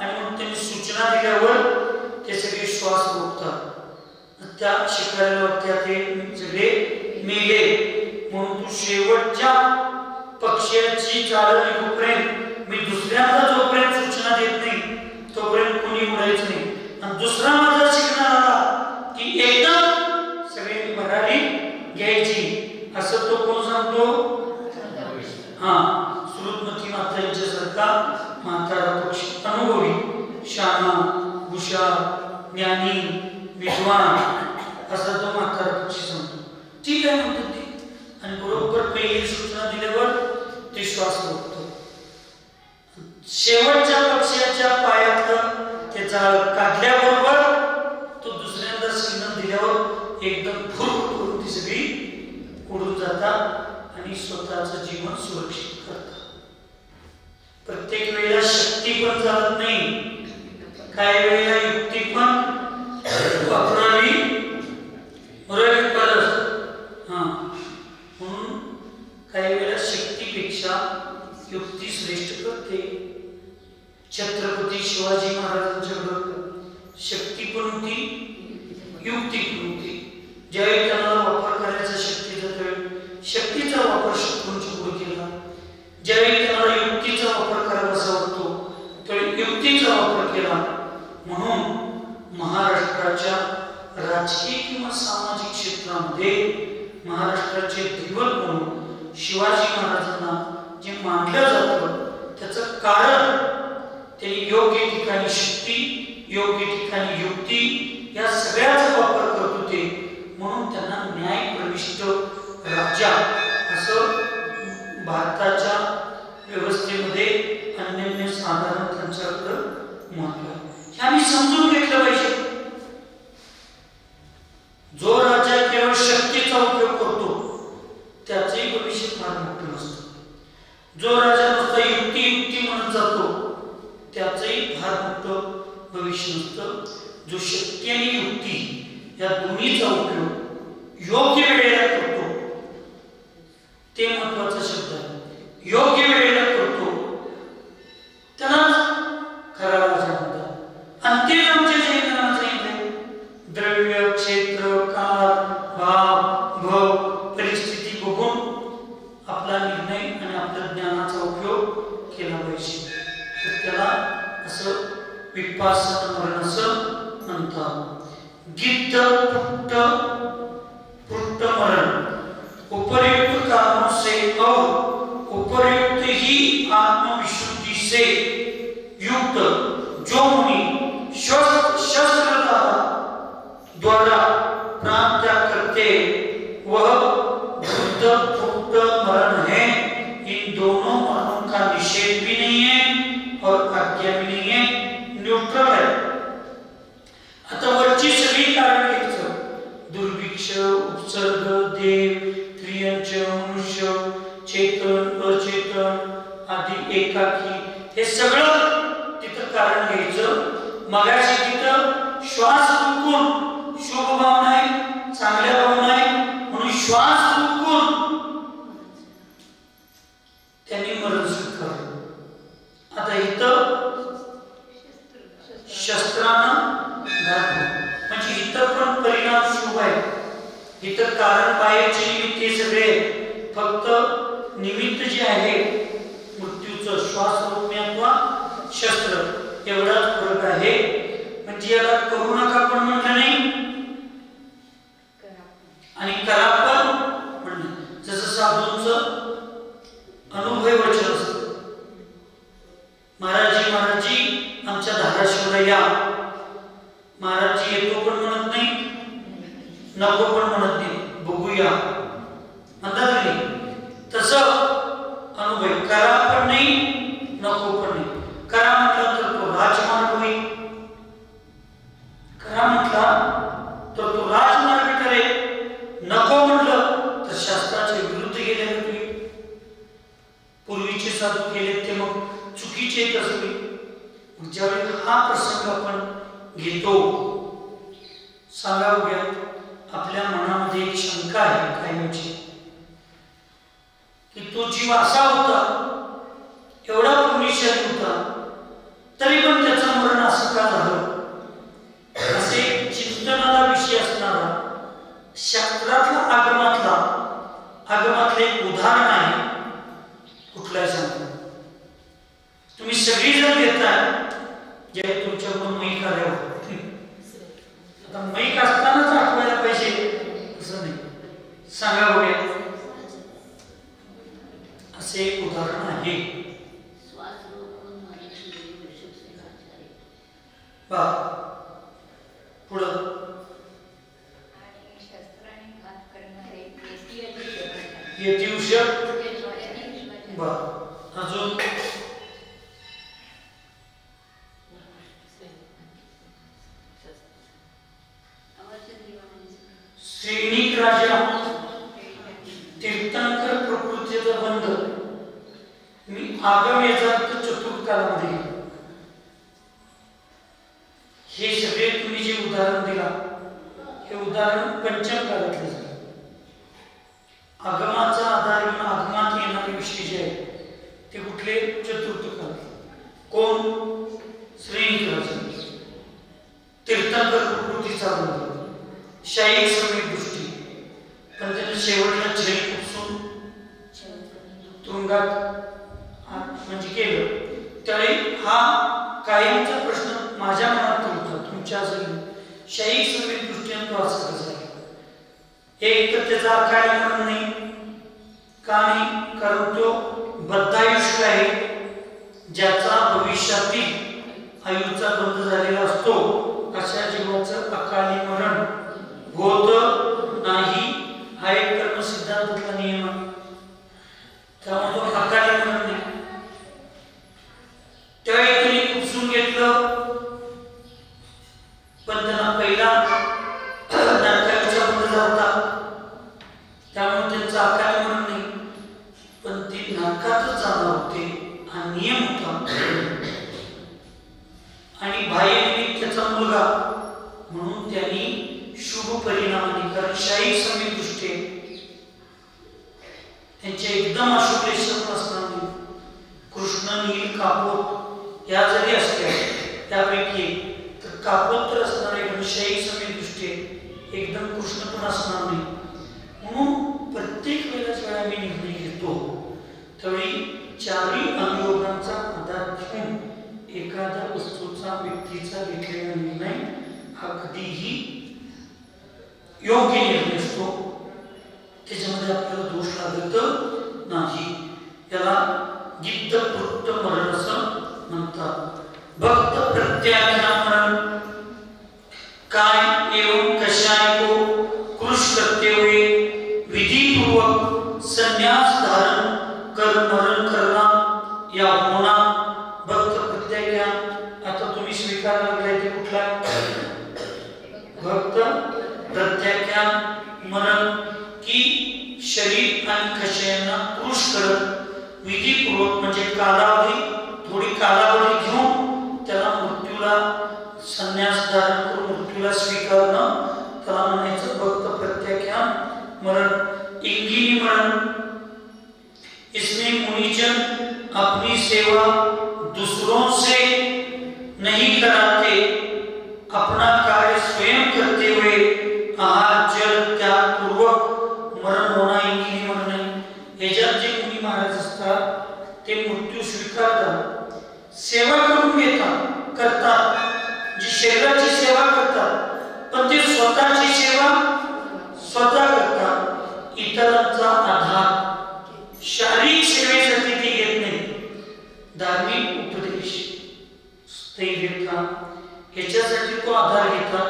आणि मग त्यांनी सूचना दिल्यावर ते सगळे श्वास रोखतात. त्या शिकाऱ्याला वाटते ते सगळे मेले म्हणून तू शेवटच्या पक्षाची चाल निघूपर्यंत मी दुसऱ्यांदा जोपर्यंत सूचना देत नाही तोपर्यंत कोणी उडायचं नाही. आणि दुसरा माझा शिकणार आला की एकदम सगळ्यांनी भरारी घ्यायची असं तो कोण सांगतो. श्रुतमती माता यांच्यासारखा म्हातारा पक्षी, अनुभवी, शाना, हुशार, ज्ञानी, विद्वान असा तो म्हातारा पक्षी सांगतो. ठीक आहे म्हणतो ते, आणि बरोबर पहिली सूचना दिल्यावर ते श्वास रोखतो. शेवटच्या पक्षाच्या पायातलं ते जाळ काढल्याबरोबर तो दुसऱ्यांदा सिग्नल दिल्यावर एकदम फुर करून ती सगळी उडून जातात आणि स्वतःचं जीवन सुरक्षित करतात. प्रत्येक वेळेला शक्ती पण चालत नाही, काही वेळेला युक्ती पण वापरावी म्हणून काही वेळेला शक्तीपेक्षा युक्ती श्रेष्ठ करते. छत्रपती शिवाजी महाराजांच्याकडे शक्ती पण होती, युक्ती पण होती. ज्यावेळी त्यांना वापर करायचा शक्तीचा, त्यावेळी शक्तीचा वापर शत्रूंच्या पुढे केला. ज्यावेळी त्यांना युक्तीचा वापर करावासा वाटतो त्यावेळी युक्तीचा वापर केला. म्हणून महाराष्ट्राच्या राजकीय किंवा सामाजिक क्षेत्रामध्ये महाराष्ट्राचे दैवत म्हणून शिवाजी महाराजांना जे मानलं जातं त्याचं कारण त्यांनी योग्य ठिकाणी शक्ती, योग्य ठिकाणी युक्ती या सगळ्याचा वापर करत होते. म्हणून त्यांना न्यायप्रविष्ट राजा असं भारताच्या व्यवस्थेमध्ये अनन्य साधारण त्यांच्याकडं म्हटलं. हे आम्ही समजून घेतलं पाहिजे. जो राजा केवळ शक्तीचा उपयोग करतो त्याचंही भविष्य फार मोठं नसतं. जो राजा नुसता युक्ती म्हणत जातो त्याचंही फार मोठं भविष्य नसतं. जो शक्ती आणि युक्ती या दोन्हीचा उपयोग योग्य वेळेला करतो ते महत्वाचा शब्द आहे. योग्य वेळेला करतो त्यालाच खरा राजा म्हणतात. आणि ते आमच्या जैनांना सांगितले द्रव्य, क्षेत्र, काळ, भाव, भव, परिस्थिती बघून आपला निर्णय आणि आपल्या ज्ञानाचा उपयोग केला पाहिजे. तर त्याला असं विपासन मरण असं म्हणतात. गिद्ध पुट्ट मरण उपर्युक्त कामों से और उपर्युक्त ही आत्मविशुद्धि से युक्त जो मुनि शस्त्र द्वारा प्राण त्याग करते वह बुद्ध पुट्ट मरण है. इन दोनों मरणों का निषेध भी नहीं है और आज्ञा भी नहीं है, न्यूट्रल है. आता वरची सगळी कारण घ्यायचं. दुर्भिक्ष, उपसर्ग, देव, त्रियंच, मनुष्य, चेतन, अचेतन आदी एकाकी हे सगळं तिथं कारण घ्यायचं. मगाशी तिथं श्वास रोखून शुभ भावना आहे, चांगल्या भावना आहे म्हणून श्वास रोखून त्यांनी मरण स्वीकारलं. आता इथं शस्त्रानं म्हणजे इथं पण परिणाम शुभ आहे. इथं कारण पायाचे निमित्त सगळे, फक्त निमित्त जे आहे मृत्यूचं श्वास रोखण्याचा शस्त्र एवढाच फरक आहे. म्हणजे याला करू नका पण म्हणलं नाही आणि करा पण म्हणलं. जसं साधूंचं अनुभव वचन असतं. महाराजी आमच्या धाराशिवला या. महाराजी येतो पण म्हणत नाही, नको पण म्हणत नाही, बघूया म्हणतात नाही. तसं अनुभव करा पण नाही, नको पण नाही. करा म्हटलं तर तो राजमार्ग होईल, करा म्हटला तर तो राजमार्ग करेल. नको म्हटलं तर शास्त्राच्या विरुद्ध गेले होते. पूर्वीचे साधू केले ते मग चुकीचे असते. ज्यावेळी हा प्रसंग आपण घेतो, सांगा बघूया आपल्या मनामध्ये एक शंका आहे कायमची की तो जीव असा होता, एवढा पुण्यशाली होता, तरी पण त्याचं मरण असं का झालं. असे चिंतनाला विषय असणारा शास्त्रातला आगमातले एक उदाहरण आहे. कुठलाही सांगतो तुम्ही सगळी जण घेताय जे तुमच्याकडून मैक आल्यावर. आता मैक असतानाच आठवायला पाहिजे असं नाही. सांगा बघूया असे एक उदाहरण आहे. पुढं अजून श्रेणिक राजा तीर्थंकर प्रकृतीचा बंध. मी आगम याचा चतुर्थ कालामध्ये हे सगळे तुम्ही जे उदाहरण दिला हे उदाहरण पंचम काळातले झाले. आगमाचा आधार घेऊन आगमात येणारे विषय जे आहेत ते कुठले शेवटला छळी उपसून तुरुंगात म्हणजे केलं, त्यावेळी हा कायमचा प्रश्न माझ्या मनात होता, तुमच्या असेल शाही समीप दृष्टीने तो असं कसं आहे. एक तर त्याचा काय मरण नाही का नाही, कारण तो बद्धायुष्य आहे, ज्याचा भविष्यातील आयुचा बंद झालेला असतो, अशा जीवाचं अकाली मरण होत नाही. हा एक कर्म सिद्धांतातला नियम आहे. त्यामुळे तो अकाली मरण नाही. त्यावेळी त्यांनी उपसून घेतलं, पण त्यांना पहिला नरकाचा बंद झाला होता, त्यामुळे त्यांचं अकाली मरण नाही, पण ते नरकातच जाणार होते हा नियम होता. आणि बाह्य निमित्त त्याचा मुलगा म्हणून त्यांनी शुभ परिणामाने, कारण शाही समीप दृष्टी त्यांच्या एकदम अशुभ रेषा असणार नाही. कृष्ण नील कापोत या जरी असल्या त्यापैकी तर कापोत तर असणार आहे, शाही समीप दृष्टी एकदम कृष्ण पण असणार नाही. म्हणून प्रत्येक वेळेला आम्ही निर्णय घेतो त्यावेळी चारही अनुयोगांचा आधार घेऊन एखाद्या वस्तूचा व्यक्तीचा घेतलेला निर्णय हा कधीही योग्य निर्णय असतो, त्याच्यामध्ये आपल्याला दोष लागत नाही. याला गिद्धकृत मरण असं म्हणतात. भक्त प्रत्याख्यान मरण काय एवं कशाय को कृष करते हुए विधिपूर्वक संन्यास धारण कर मरण करना या होना. भक्त प्रत्याख्यान आता तुम्ही स्वीकार लागलाय ते कुठला? भक्त प्रत्याख्यान मरण की शरीर आणि खशयांना कृष करत विधिपूर्वक म्हणजे कालावधी थोडी कालावधी घेऊन त्याला मृत्यूला संन्यास धारण करून मृत्यूला स्वीकारणं त्याला म्हणायचं भक्त प्रत्याख्यान मरण. इंगिनी मरण, इसमें मुनिजन अपनी सेवा दूसरों से नहीं कराते, अपना कार्य स्वयं करते हुए आहार जल त्याग पूर्वक मरण होना इंगिनी मरण आहे. याच्यात जे मुनी महाराज असतात ते मृत्यू स्वीकारतात, सेवा करून घेतात करतात, जी शरीराची सेवा करतात, पण ते स्वतःची सेवा स्वतः करतात. इतरांचा आधार शारीरिक सेवेसाठी ते घेत नाही. धार्मिक उपदेश स्थैर्य ह्याच्यासाठी तो आधार घेतात,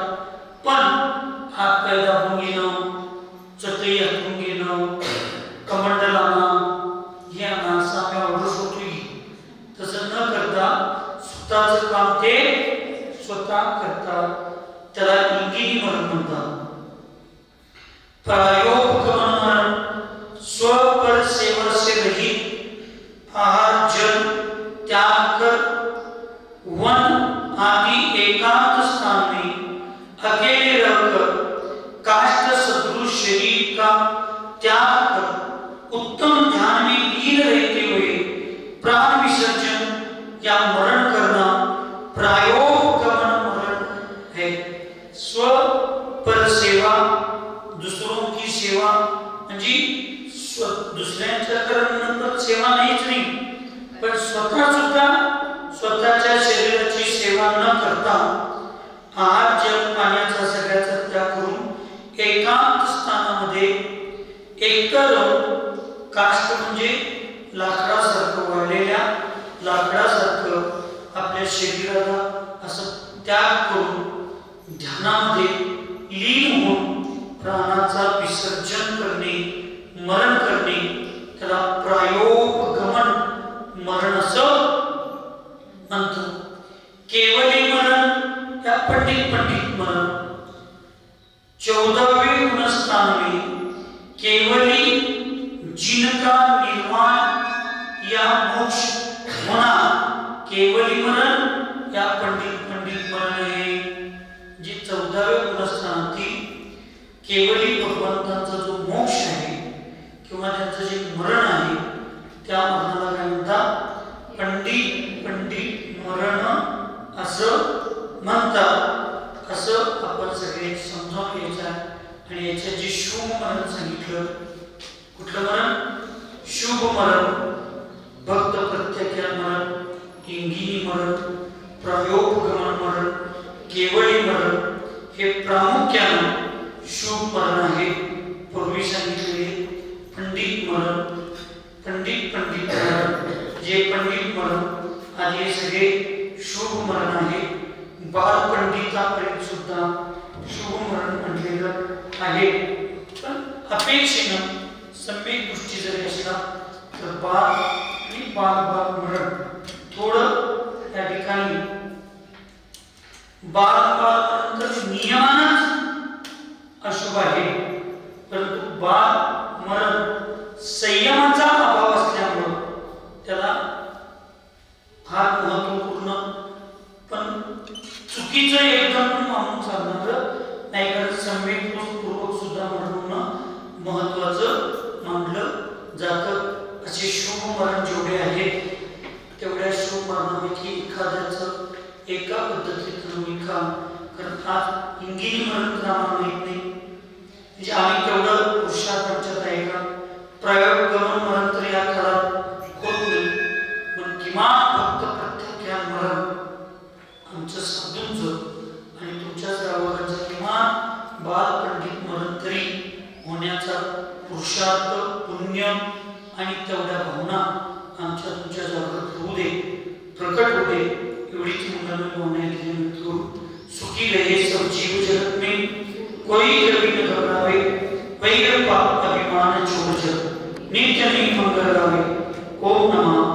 पण हात पाय दाबून घेणं, चटई हातून घेणं, कमंडल आणा, हे आणा, साम्या ऑर्डर्स होती, तसं न करता स्वतःचं काम ते स्वतः करतात. त्याला इंगिनी मरण म्हणतात. प्रायोगमन मरण, स्वपर सेवा से रहित आहार जल त्याग कर वन आदि एकांत स्थान में अकेले रहकर काष्ठ सदृश शरीर का त्याग कर उत्तम ध्यान में लीन रहते हुए प्राण विसर्जन या मरण करना प्रायोगमन मरण है. स्व पर सेवा, दुसरों की सेवा म्हणजे दुसऱ्यांच्या करण्यानंतर सेवा नाहीच नाही, पण स्वतः सुद्धा स्वतःच्या शरीराची सेवा न करता आहार जल पाण्याचा सगळ्याचा त्याग करून एकांत स्थानामध्ये एकतर काष्ठ म्हणजे लाकडासारखं वाळलेल्या लाकडासारखं आपल्या शरीराला असं त्याग करून ध्यानामध्ये लीन होऊन प्राणाचा विसर्जन करणे, मरण करणे, त्याला प्रायोगमन मरण असं म्हणतात. केवली मरण या पंडित मरण 14वें गुणस्थान में केवली जिनका निर्वाण या मोक्ष होना केवली मरण या पंडित मरण आहे. जी 14व्या गुणस्थानातील केवली भगवंतांचा जो मोक्ष आहे किंवा त्यांचं जे मरण आहे त्या मरणाला काय म्हणतात? पंडित मरण असं म्हणतात. असं आपण सगळे समजावून घ्यायचं आणि याच्या जे शुभ मरण सांगितलं कुठलं मरण? शुभ मरण, भक्त प्रत्याख्यान मरण, इंगिनी मरण, प्रयोगमन मरण, केवळी मरण हे प्रामुख्याने शुभ मरण आहे. पूर्वी सांगितलेले पंडित मरण, पंडित मरण, जे पंडित मरण आधी सगळे शुभ मरण आहे. बाल पंडितापर्यंत सुद्धा शुभ मरण म्हटलेलं आहे. पण अपेक्षेनं सम्यक दृष्टी जरी असला तर बाल मरण थोडं त्या ठिकाणी बाल नियमानच अशुभ आहे. परंतु बाल मरण संयमाचा अभाव असल्यामुळं त्याला फार महत्वपूर्ण पण चुकीचं एकदम मानून चालणार नाही. कारण संवेदपूर्वक सुद्धा म्हणून महत्वाचं मानलं जातं. असे शुभ मरण जेवढे आहेत तेवढ्या शुभ मरणापैकी एखाद्याचं एका पद्धतीतून निकाल. कारण आज इंगिनी मरण आम्हाला माहित नाही, म्हणजे आम्ही तेवढं पुरुषार्थ आमच्यात आहे का? प्रयोगमन मरण तर या काळात होत नाही, पण किमान फक्त प्रत्याख्यान मरण आमचं साधूंचं आणि तुमच्या सर्वांचं किमान बाल पंडित मरण तरी होण्याचा पुरुषार्थ, पुण्य आणि तेवढ्या भावना आमच्या तुमच्या जागृत होऊ दे, प्रकट होऊ दे. एवढीच मुलांना भावना करू. सुखी रहे सब जीव जगत में, कोई कभी न घबरावे, वैर पाप अभिमान छोड़ जग, नित्य नहीं मंगल गावे. ओम नमः